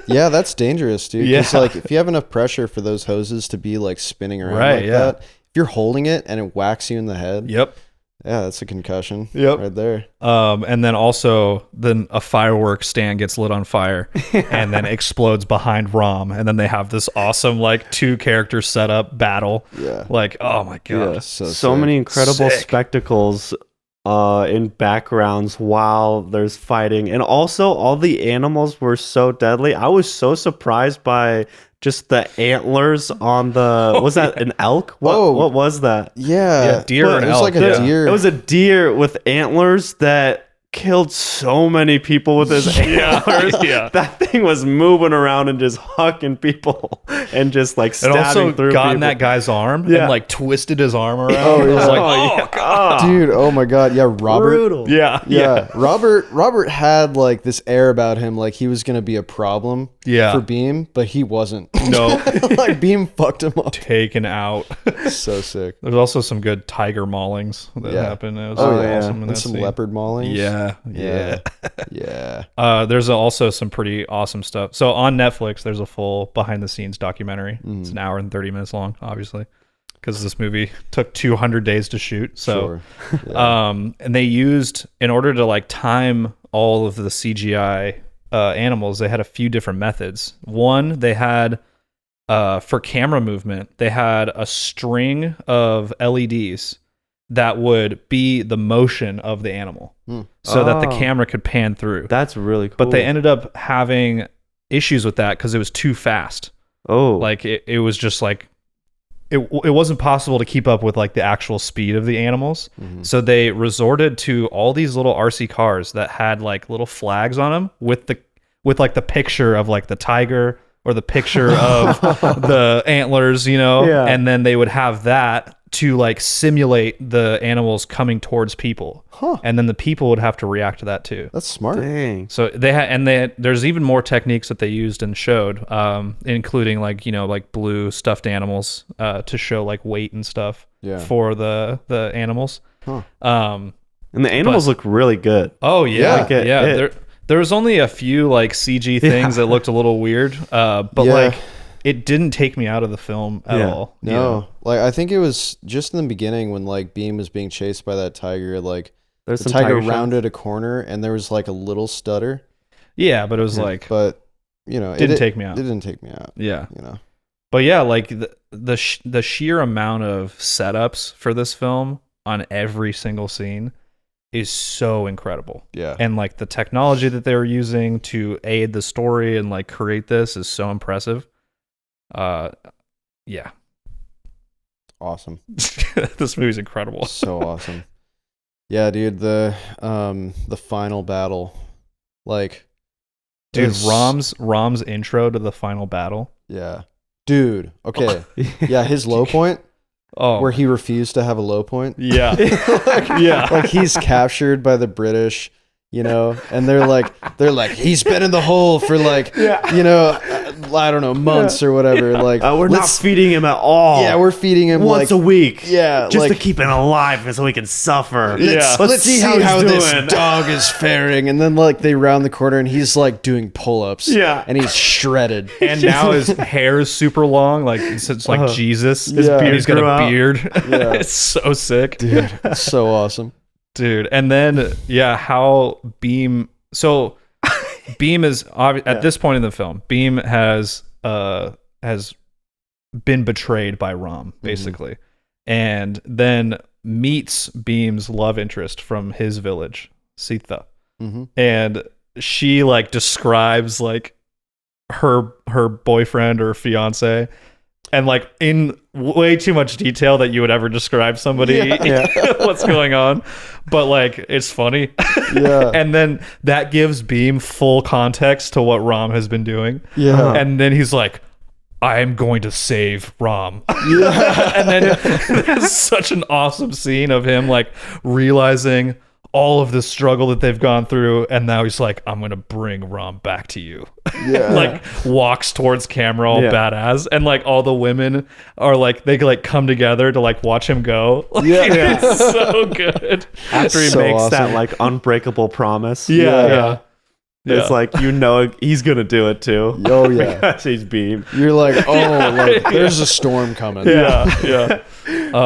Speaker 3: Yeah, that's dangerous, dude.
Speaker 2: Yeah.
Speaker 3: Because like if you have enough pressure for those hoses to be like spinning around
Speaker 2: Right,
Speaker 3: like
Speaker 2: yeah.
Speaker 3: that, if you're holding it and it whacks you in the head,
Speaker 2: Yep.
Speaker 3: yeah, that's a concussion.
Speaker 2: Yep.
Speaker 3: Right there.
Speaker 2: And then also then a fireworks stand gets lit on fire and then explodes behind Rom. And then they have this awesome like 2-character setup battle.
Speaker 3: Yeah.
Speaker 2: Like, oh my God.
Speaker 3: Yeah. So
Speaker 4: So
Speaker 3: sick.
Speaker 4: many incredible
Speaker 2: Sick.
Speaker 4: spectacles in backgrounds while there's fighting, and also all the animals were so deadly. I was so surprised by just the antlers on the was that an elk? What was that?
Speaker 3: Yeah.
Speaker 2: Yeah, deer
Speaker 3: Well,
Speaker 2: and
Speaker 3: it was
Speaker 2: elk,
Speaker 3: like a
Speaker 2: yeah.
Speaker 3: deer.
Speaker 4: It was a deer with antlers that killed so many people with his antlers.
Speaker 2: yeah.
Speaker 4: That thing was moving around and just hucking people and just like
Speaker 2: It
Speaker 4: stabbing
Speaker 2: also
Speaker 4: through
Speaker 2: got in
Speaker 4: people.
Speaker 2: that guy's arm
Speaker 4: Yeah.
Speaker 2: and like twisted his arm around.
Speaker 3: Oh,
Speaker 2: I was
Speaker 3: yeah.
Speaker 2: like,
Speaker 4: Oh,
Speaker 2: oh, God.
Speaker 3: Dude, oh my god. Yeah, Robert.
Speaker 4: Brutal.
Speaker 2: Yeah.
Speaker 3: Yeah. Robert had like this air about him like he was gonna be a problem
Speaker 2: Yeah.
Speaker 3: for Beam, but he wasn't.
Speaker 2: No.
Speaker 3: Like Beam fucked him up.
Speaker 2: Taken out.
Speaker 3: So sick.
Speaker 2: There's also some good tiger maulings that
Speaker 3: Yeah.
Speaker 2: happened. It was
Speaker 3: Oh yeah.
Speaker 2: awesome in
Speaker 3: And
Speaker 2: that
Speaker 3: some
Speaker 2: scene.
Speaker 3: leopard maulings.
Speaker 2: Yeah.
Speaker 3: Yeah. Yeah.
Speaker 2: There's also some pretty awesome stuff. So on Netflix, there's a full behind the scenes documentary. It's an hour and 30 minutes long, obviously, because this movie took 200 days to shoot. So,
Speaker 3: Sure. Yeah.
Speaker 2: and they used, in order to like time all of the CGI animals, they had a few different methods. One, they had for camera movement, they had a string of LEDs that would be the motion of the animal so that the
Speaker 4: Oh.
Speaker 2: camera could pan through.
Speaker 4: That's really cool.
Speaker 2: But they ended up having issues with that because it was too fast.
Speaker 4: oh
Speaker 2: Like it was just like it wasn't possible to keep up with like the actual speed of the animals. So they resorted to all these little RC cars that had like little flags on them with like the picture of like the tiger or the picture of the antlers, you know,
Speaker 4: Yeah.
Speaker 2: and then they would have that to like simulate the animals coming towards people.
Speaker 3: Huh.
Speaker 2: And then the people would have to react to that too.
Speaker 3: That's smart.
Speaker 4: dang.
Speaker 2: So there's even more techniques that they used and showed, including like, you know, like blue stuffed animals to show like weight and stuff
Speaker 3: Yeah.
Speaker 2: for the animals.
Speaker 3: Huh.
Speaker 4: And the animals look really good.
Speaker 2: Oh yeah,
Speaker 3: Like
Speaker 4: it-
Speaker 2: yeah.
Speaker 4: it-
Speaker 2: There was only a few like CG things that looked a little weird, but like it didn't take me out of the film at all.
Speaker 3: No,
Speaker 2: you know?
Speaker 3: like I think it was just in the beginning when like Beam was being chased by that tiger. Like
Speaker 4: There's
Speaker 3: the
Speaker 4: some
Speaker 3: tiger
Speaker 4: shots.
Speaker 3: rounded a corner and there was like a little stutter.
Speaker 2: Yeah, but it was like
Speaker 3: But you know,
Speaker 2: didn't take me out.
Speaker 3: It didn't take me out.
Speaker 2: Yeah,
Speaker 3: You know.
Speaker 2: but yeah, like the sheer amount of setups for this film on every single scene is so incredible.
Speaker 3: Yeah.
Speaker 2: And like the technology that they were using to aid the story and like create this is so impressive. Yeah.
Speaker 3: Awesome.
Speaker 2: This movie's incredible.
Speaker 3: So awesome. Yeah, dude, the final battle. Like
Speaker 2: Dude,
Speaker 3: it's-
Speaker 2: Rom's intro to the final battle.
Speaker 3: Yeah. Dude, okay. Yeah, his low point
Speaker 2: Oh.
Speaker 3: where he refused to have a low point.
Speaker 2: Yeah.
Speaker 3: Yeah. Like he's captured by the British, you know, and they're like he's been in the hole for like you know, I don't know, months or whatever. Like
Speaker 4: We're not feeding him at all.
Speaker 3: Yeah, we're feeding him
Speaker 4: once
Speaker 3: like
Speaker 4: a week.
Speaker 3: Yeah,
Speaker 4: just
Speaker 3: like,
Speaker 4: to keep him alive so he can suffer.
Speaker 3: Let's see how
Speaker 4: he's
Speaker 3: this
Speaker 4: doing.
Speaker 3: dog is faring. And then like they round the corner and he's like doing pull-ups.
Speaker 4: Yeah.
Speaker 3: And he's shredded.
Speaker 2: And now his hair is super long, like it's like Jesus. His
Speaker 3: Yeah.
Speaker 2: beard, he's got
Speaker 4: grew
Speaker 2: a
Speaker 4: out.
Speaker 2: beard.
Speaker 3: Yeah.
Speaker 2: It's so sick,
Speaker 3: Dude, it's so awesome.
Speaker 2: dude. And then how Beam. So Beam is at this point in the film. Beam has been betrayed by Rom, basically, and then meets Beam's love interest from his village, Sitha, and she like describes like her boyfriend or fiance, and like in way too much detail that you would ever describe somebody what's going on, but like it's funny.
Speaker 3: Yeah.
Speaker 2: And then that gives Beam full context to what Rom has been doing.
Speaker 3: Yeah.
Speaker 2: And then he's like, I'm going to save Rom.
Speaker 3: Yeah.
Speaker 2: And then it's such an awesome scene of him like realizing all of the struggle that they've gone through, and now he's like, I'm gonna bring Rom back to you.
Speaker 3: Yeah.
Speaker 2: Like walks towards camera all badass, and like all the women are like, they like come together to like watch him go. Like,
Speaker 3: Yeah.
Speaker 2: it's so good.
Speaker 4: After he
Speaker 3: So
Speaker 4: makes that
Speaker 3: awesome.
Speaker 4: like unbreakable promise.
Speaker 2: Yeah.
Speaker 4: It's like, you know, he's gonna do it too.
Speaker 3: Oh yeah.
Speaker 4: Because he's Beam.
Speaker 3: You're like, oh, like there's a storm coming.
Speaker 2: yeah.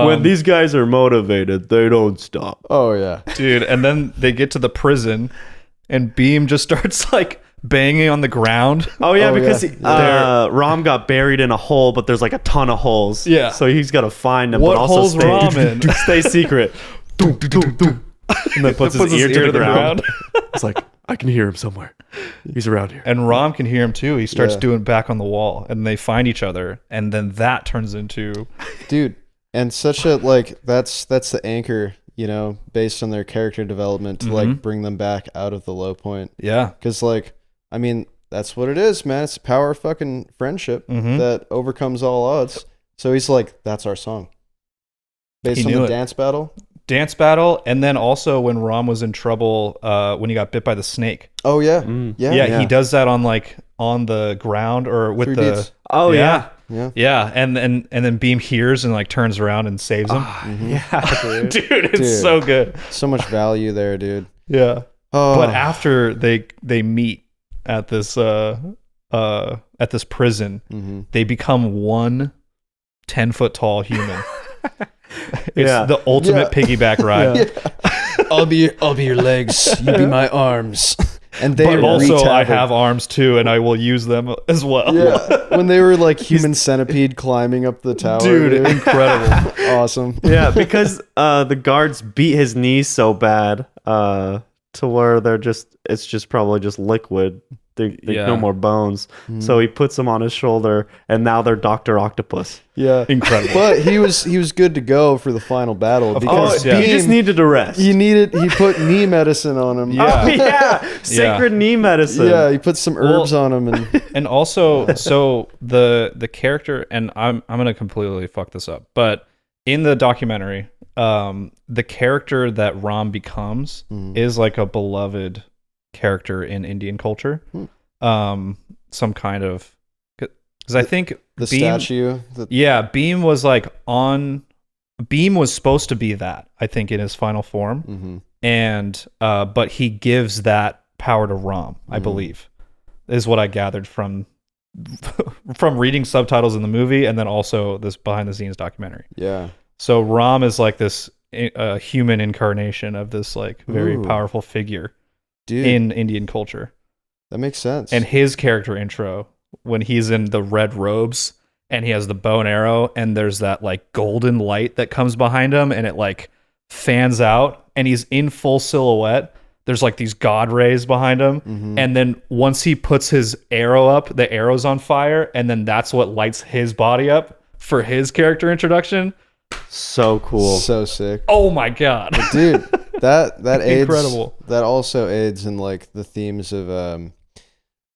Speaker 4: When these guys are motivated, they don't stop.
Speaker 3: Oh yeah.
Speaker 2: Dude, and then they get to the prison, and Beam just starts like banging on the ground.
Speaker 4: Oh yeah,
Speaker 3: Oh,
Speaker 4: because
Speaker 3: yeah.
Speaker 4: Rom got buried in a hole, but there's like a ton of holes.
Speaker 2: Yeah.
Speaker 4: So he's got to find him.
Speaker 2: What
Speaker 4: but also
Speaker 2: hole's
Speaker 4: stay,
Speaker 2: Rom in?
Speaker 4: Stay secret. Doom, doom, doom. And then puts his ear to the ground. It's like, I can hear him somewhere. He's around here.
Speaker 2: And Rom can hear him too. He starts
Speaker 3: Yeah.
Speaker 2: doing back on the wall, and they find each other, and then that turns into
Speaker 3: Dude, and such a like that's the anchor, you know, based on their character development to like bring them back out of the low point.
Speaker 2: yeah.
Speaker 3: Because like, I mean, that's what it is, man. It's the power of fucking friendship that overcomes all odds. So he's like, that's our song. Based
Speaker 2: He
Speaker 3: on
Speaker 2: knew
Speaker 3: the
Speaker 2: it.
Speaker 3: dance battle.
Speaker 2: Dance battle, and then also when Rom was in trouble, when he got bit by the snake.
Speaker 3: Oh yeah.
Speaker 2: Yeah, he does that on like on the ground or with
Speaker 3: 3
Speaker 2: the
Speaker 3: beats.
Speaker 4: Oh yeah.
Speaker 3: Yeah.
Speaker 2: yeah, and then Beam hears and like turns around and saves him.
Speaker 4: Yeah.
Speaker 2: Dude, it's
Speaker 3: Dude.
Speaker 2: so good.
Speaker 3: So much value there, dude.
Speaker 2: Yeah.
Speaker 3: Oh,
Speaker 2: But after they meet at this prison, they become one 10-foot tall human. It's
Speaker 4: Yeah.
Speaker 2: the ultimate
Speaker 3: Yeah.
Speaker 2: piggyback ride.
Speaker 3: I'll be your legs. You be my arms. And they
Speaker 2: But also, I
Speaker 3: re-tabbered.
Speaker 2: have arms too, and I will use them as well.
Speaker 3: Yeah, when they were like human centipede climbing up the tower,
Speaker 2: Dude, incredible.
Speaker 3: awesome.
Speaker 4: Yeah, because the guards beat his knees so bad to where it's just probably just liquid. There's
Speaker 2: Yeah.
Speaker 4: no more bones. So he puts them on his shoulder, and now they're Dr. Octopus.
Speaker 3: Yeah,
Speaker 2: Incredible.
Speaker 3: But he was good to go for the final battle because
Speaker 2: course, yeah.
Speaker 4: He just needed to rest.
Speaker 3: he put knee medicine on him.
Speaker 2: Yeah.
Speaker 4: Oh, yeah. Sacred knee medicine.
Speaker 3: Yeah, he put some herbs on him and
Speaker 2: And also, so the character, and I'm gonna completely fuck this up, but in the documentary, the character that Ram becomes is like a beloved character in Indian culture. Some kind of, because I think
Speaker 3: the
Speaker 2: Beam,
Speaker 3: statue.
Speaker 2: yeah, Beam was supposed to be that, I think, in his final form, and but he gives that power to Rom, I believe, is what I gathered from reading subtitles in the movie and then also this behind the scenes documentary.
Speaker 3: Yeah.
Speaker 2: So Rom is like this human incarnation of this like very
Speaker 3: Ooh.
Speaker 2: powerful figure
Speaker 3: Dude,
Speaker 2: in Indian culture.
Speaker 3: that makes sense.
Speaker 2: And his character intro, when he's in the red robes and he has the bow and arrow and there's that like golden light that comes behind him and it like fans out and he's in full silhouette. There's like these god rays behind him. And then once he puts his arrow up, the arrow's on fire. And then that's what lights his body up for his character introduction.
Speaker 4: So cool.
Speaker 3: So sick.
Speaker 2: Oh my God.
Speaker 3: Dude, that aids,
Speaker 2: Incredible.
Speaker 3: that also aids in like the themes of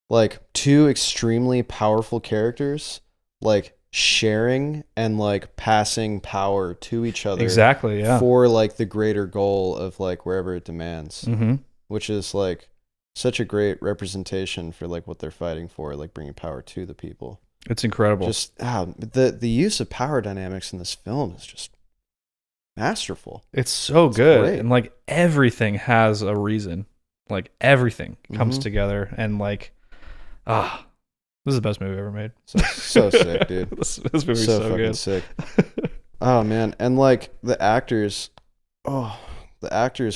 Speaker 3: like two extremely powerful characters like sharing and like passing power to each other
Speaker 2: Exactly. Yeah.
Speaker 3: for like the greater goal of like wherever it demands,
Speaker 2: Mm-hmm.
Speaker 3: which is like such a great representation for like what they're fighting for, like bringing power to the people.
Speaker 2: It's incredible.
Speaker 3: Just the use of power dynamics in this film is just masterful.
Speaker 2: It's so good.
Speaker 3: great.
Speaker 2: And like everything has a reason. Like everything comes
Speaker 3: Mhm.
Speaker 2: together and like, this is the best movie ever made.
Speaker 3: So sick, dude.
Speaker 2: This movie's
Speaker 3: So
Speaker 2: so
Speaker 3: fucking
Speaker 2: good.
Speaker 3: sick. Oh man, and like the actors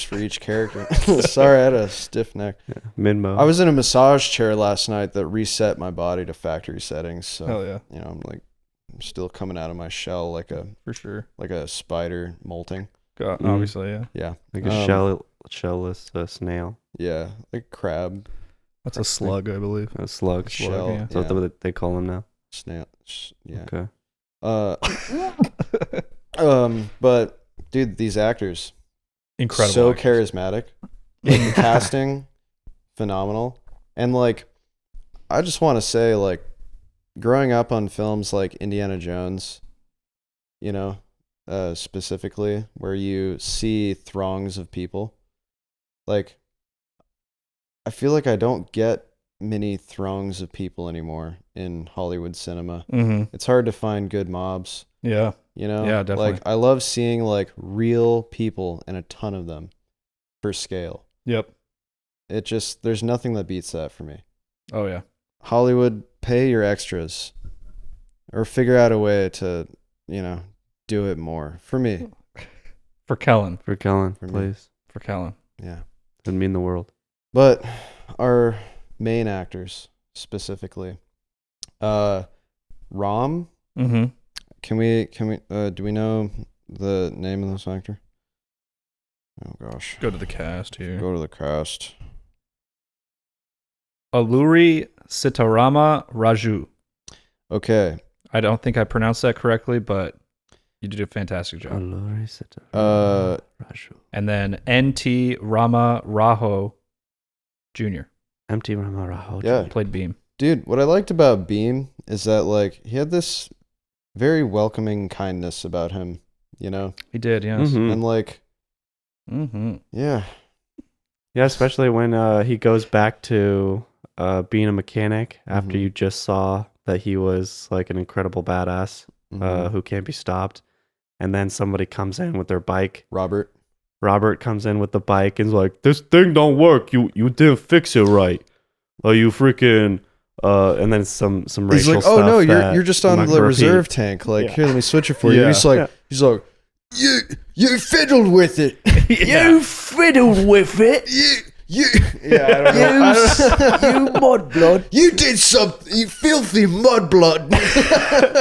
Speaker 3: for each character. Sorry, I had a stiff neck.
Speaker 4: Minmo.
Speaker 3: I was in a massage chair last night that reset my body to factory settings. So
Speaker 2: Hell yeah,
Speaker 3: you know, I'm still coming out of my shell like
Speaker 2: for sure.
Speaker 3: a spider molting.
Speaker 2: Obviously, yeah.
Speaker 3: Yeah,
Speaker 4: like a shellless snail.
Speaker 3: yeah, like crab,
Speaker 2: That's a slug, I believe.
Speaker 4: A slug.
Speaker 3: shell,
Speaker 2: yeah.
Speaker 4: Is that what they call them now?
Speaker 3: snail. Yeah.
Speaker 4: Okay.
Speaker 3: But dude, these actors,
Speaker 2: Incredible.
Speaker 3: so
Speaker 2: actors.
Speaker 3: charismatic. Like, the casting, phenomenal. And like, I just want to say, like, growing up on films like Indiana Jones, you know, specifically, where you see throngs of people, like, I feel like I don't get many throngs of people anymore in Hollywood cinema.
Speaker 2: Mm-hmm.
Speaker 3: It's hard to find good mobs.
Speaker 2: Yeah.
Speaker 3: You know?
Speaker 2: Yeah, definitely.
Speaker 3: Like, I love seeing, like, real people and a ton of them for scale.
Speaker 2: Yep.
Speaker 3: It just, there's nothing that beats that for me.
Speaker 2: Oh yeah.
Speaker 3: Hollywood, pay your extras or figure out a way to, you know, do it more for me.
Speaker 2: For Kellen.
Speaker 4: For Kellen,
Speaker 3: For me.
Speaker 4: please.
Speaker 2: For Kellen.
Speaker 3: Yeah.
Speaker 4: It'd mean the world.
Speaker 3: But our main actors specifically, Rom,
Speaker 2: Mm-hmm.
Speaker 3: can we, do we know the name of this actor? Oh gosh.
Speaker 2: Go to the cast here.
Speaker 3: Go to the cast.
Speaker 2: Alluri Sitarama Raju.
Speaker 3: Okay.
Speaker 2: I don't think I pronounced that correctly, but you did a fantastic job.
Speaker 3: Uh,
Speaker 2: And then N.T. Rama Raho Jr.
Speaker 4: Empty Ramaraho.
Speaker 3: Yeah.
Speaker 2: played Beam.
Speaker 3: Dude, what I liked about Beam is that, like, he had this very welcoming kindness about him, you know?
Speaker 2: He did, yes.
Speaker 4: Mhm.
Speaker 3: And, like,
Speaker 2: Mm-hmm.
Speaker 3: yeah.
Speaker 4: Yeah, especially when he goes back to being a mechanic after
Speaker 3: Mhm.
Speaker 4: you just saw that he was like an incredible badass
Speaker 3: Mhm.
Speaker 4: who can't be stopped. And then somebody comes in with their bike. Robert comes in with the bike and's like, "This thing don't work. You didn't fix it right. You freaking..." And then some
Speaker 3: He's
Speaker 4: racial
Speaker 3: like,
Speaker 4: stuff.
Speaker 3: "Oh no,
Speaker 4: that
Speaker 3: you're just
Speaker 4: I'm
Speaker 3: on
Speaker 4: not
Speaker 3: the
Speaker 4: gonna
Speaker 3: reserve
Speaker 4: repeat."
Speaker 3: tank. Like,
Speaker 4: Yeah.
Speaker 3: here, let me switch it for you."
Speaker 2: Yeah.
Speaker 3: He's like,
Speaker 4: Yeah.
Speaker 3: you fiddled with it.
Speaker 2: You
Speaker 4: fiddled with it.
Speaker 3: You yeah, I don't know.
Speaker 4: You mudblood.
Speaker 3: You did something, you filthy mudblood.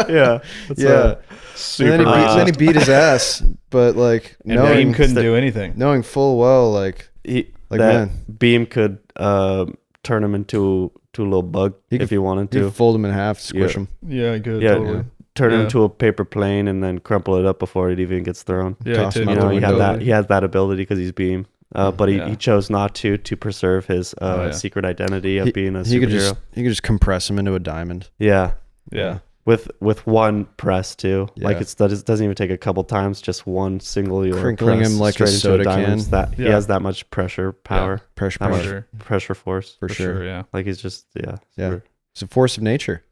Speaker 4: Yeah.
Speaker 3: Yeah.
Speaker 2: Super.
Speaker 3: And then he beat his ass, but like
Speaker 2: and Beam
Speaker 3: knowing
Speaker 2: couldn't do anything.
Speaker 3: knowing full well, like
Speaker 4: That
Speaker 3: man.
Speaker 4: Beam could turn him into a little bug if he wanted
Speaker 3: you
Speaker 4: to.
Speaker 3: could fold him in half, squish
Speaker 4: Yeah.
Speaker 3: him.
Speaker 2: Yeah, good.
Speaker 4: Yeah.
Speaker 2: Totally.
Speaker 4: Turn him
Speaker 2: Yeah.
Speaker 4: into a paper plane and then crumple it up before it even gets thrown.
Speaker 2: Yeah,
Speaker 3: Toss
Speaker 2: he
Speaker 3: him
Speaker 2: did.
Speaker 3: out the
Speaker 4: He had
Speaker 3: window.
Speaker 4: that. He has that ability because he's Beam. But
Speaker 2: Yeah.
Speaker 4: he chose not to preserve his
Speaker 2: Oh, yeah.
Speaker 4: secret identity of being a
Speaker 3: He could
Speaker 4: superhero.
Speaker 3: just compress him into a diamond.
Speaker 4: Yeah.
Speaker 2: Yeah.
Speaker 4: With one press too. Like
Speaker 3: Yeah.
Speaker 4: it doesn't even take a couple times, just one singular
Speaker 3: Crinkling
Speaker 4: press
Speaker 3: him like a
Speaker 4: straight into
Speaker 3: soda
Speaker 4: diamond.
Speaker 3: can.
Speaker 4: That he
Speaker 2: Yeah.
Speaker 4: has that much pressure power,
Speaker 3: Pressure
Speaker 4: that
Speaker 2: For
Speaker 4: much
Speaker 2: sure.
Speaker 4: pressure force.
Speaker 3: for sure.
Speaker 2: Yeah.
Speaker 4: Like he's just
Speaker 3: Yeah.
Speaker 4: super-
Speaker 3: It's a force of nature.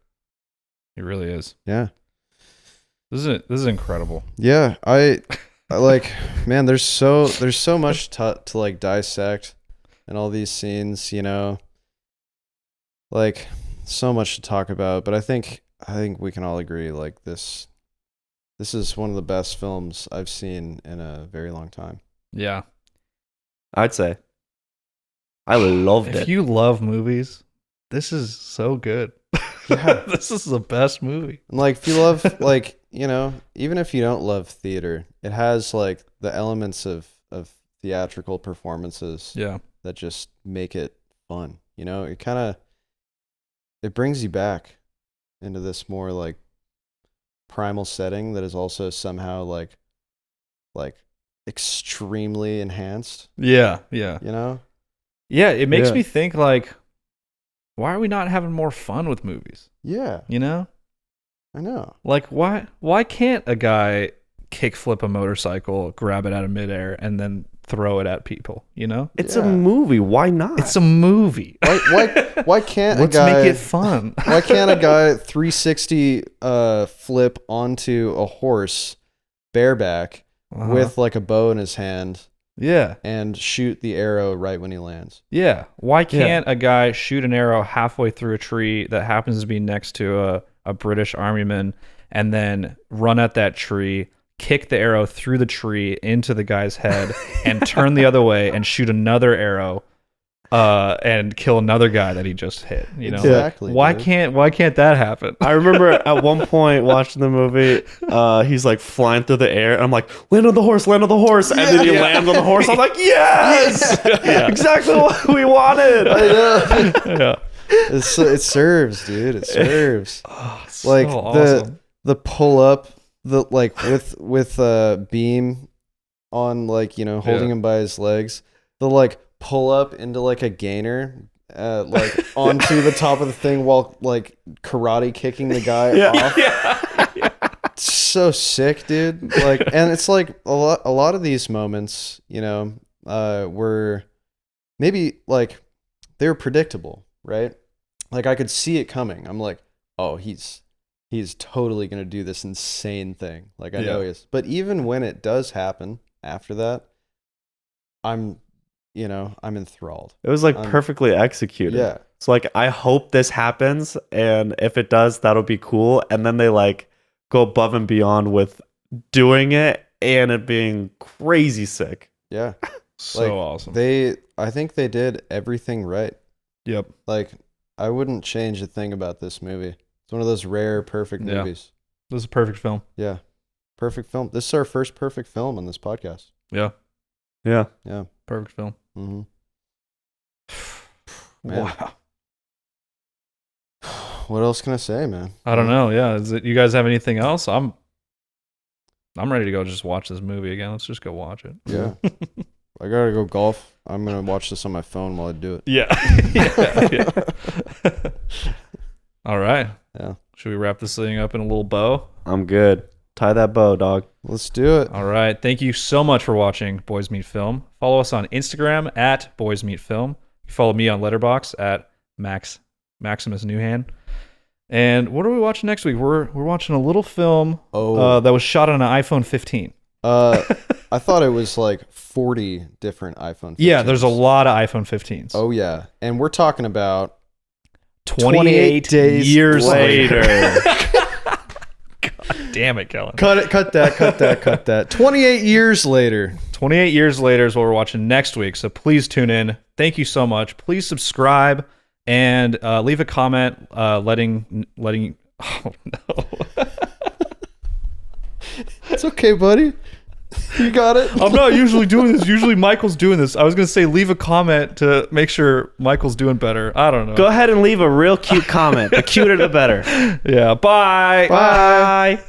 Speaker 2: He really is.
Speaker 3: Yeah.
Speaker 2: This is incredible.
Speaker 3: Yeah, I like, man, there's so much to like dissect and all these scenes, you know, like so much to talk about, but I think we can all agree like this is one of the best films I've seen in a very long time.
Speaker 2: Yeah.
Speaker 4: I'd say. I loved
Speaker 2: If
Speaker 4: it.
Speaker 2: you love movies, this is so good.
Speaker 3: Yeah.
Speaker 2: This is the best movie.
Speaker 3: And like if you love like, you know, even if you don't love theater, it has like the elements of theatrical performances
Speaker 2: Yeah.
Speaker 3: that just make it fun. You know, it brings you back into this more like primal setting that is also somehow like extremely enhanced,
Speaker 2: Yeah. Yeah.
Speaker 3: you know?
Speaker 2: Yeah. It makes
Speaker 4: Yeah.
Speaker 2: me think like, why are we not having more fun with movies?
Speaker 3: Yeah,
Speaker 2: You know?
Speaker 3: I know.
Speaker 2: Like why can't a guy kickflip a motorcycle, grab it out of midair, and then throw it at people? You know?
Speaker 4: It's
Speaker 3: Yeah.
Speaker 4: a movie. Why not?
Speaker 2: It's a movie.
Speaker 3: Why can't
Speaker 2: Let's
Speaker 3: a guy
Speaker 2: make it fun.
Speaker 3: why can't a guy 360 flip onto a horse bareback
Speaker 2: Uh-huh.
Speaker 3: with like a bow in his hand
Speaker 2: Yeah.
Speaker 3: and shoot the arrow right when he lands?
Speaker 2: Yeah. Why can't a guy shoot an arrow halfway through a tree that happens to be next to a British armyman and then run at that tree, kick the arrow through the tree into the guy's head and turn the other way and shoot another arrow and kill another guy that he just hit? You know?
Speaker 3: Exactly.
Speaker 2: Why
Speaker 3: dude.
Speaker 2: can't that happen?
Speaker 4: I remember at one point watching the movie, he's like flying through the air, and I'm like, land on the horse, and then he lands on the horse. I'm like, yes! Exactly what we wanted.
Speaker 3: I know.
Speaker 2: Yeah.
Speaker 3: It serves, dude. It serves. Like
Speaker 2: So awesome.
Speaker 3: the pull up, the like with Beam on, like, you know, holding
Speaker 2: Yeah.
Speaker 3: him by his legs, the like pull up into like a gainer, like onto the top of the thing while like karate kicking the guy off. It's so sick, dude. Like, and it's like a lot of these moments, you know, were maybe like they were predictable, right? Like I could see it coming. I'm like, oh, he's totally gonna do this insane thing. Like I know he is. But even when it does happen after that, I'm enthralled.
Speaker 4: It was like perfectly executed.
Speaker 3: Yeah.
Speaker 4: It's like, I hope this happens, and if it does, that'll be cool. And then they like go above and beyond with doing it and it being crazy sick.
Speaker 3: Yeah.
Speaker 2: So
Speaker 3: Like,
Speaker 2: awesome.
Speaker 3: I think they did everything right.
Speaker 2: Yep.
Speaker 3: Like, I wouldn't change a thing about this movie. It's one of those rare perfect
Speaker 2: Yeah.
Speaker 3: movies.
Speaker 2: This is a perfect film.
Speaker 3: Yeah. Perfect film. This is our first perfect film on this podcast.
Speaker 2: Yeah.
Speaker 4: Yeah.
Speaker 3: Yeah.
Speaker 2: Perfect film.
Speaker 3: Mm-hmm. Man.
Speaker 2: Wow.
Speaker 3: What else can I say, man?
Speaker 2: I don't know. Yeah. You guys have anything else? I'm ready to go just watch this movie again. Let's just go watch it.
Speaker 3: Yeah. I gotta go golf. I'm gonna watch this on my phone while I do it.
Speaker 2: Yeah. Yeah. All right.
Speaker 3: Yeah.
Speaker 2: Should we wrap this thing up in a little bow?
Speaker 4: I'm good. Tie that bow, dog.
Speaker 3: Let's do it.
Speaker 2: All right. Thank you so much for watching Boys Meet Film. Follow us on Instagram at Boys Meet Film. You follow me on Letterboxd at Maximus Newhan. And what are we watching next week? We're watching a little film that was shot on an iPhone 15.
Speaker 3: I thought it was like 40 different iPhone 15s.
Speaker 2: Yeah, there's a lot of iPhone 15s.
Speaker 3: Oh yeah. And we're talking about
Speaker 2: 28
Speaker 3: days
Speaker 2: years
Speaker 3: later.
Speaker 2: God damn it, Kellen.
Speaker 3: Cut that. 28 years later.
Speaker 2: 28 years later is what we're watching next week. So please tune in. Thank you so much. Please subscribe and leave a comment letting oh no.
Speaker 3: It's okay, buddy. You got it.
Speaker 2: I'm not usually doing this. Usually Michael's doing this. I was going to say leave a comment to make sure Michael's doing better. I don't know.
Speaker 4: Go ahead and leave a real cute comment. The cuter, the better.
Speaker 2: Yeah. Bye.
Speaker 3: Bye.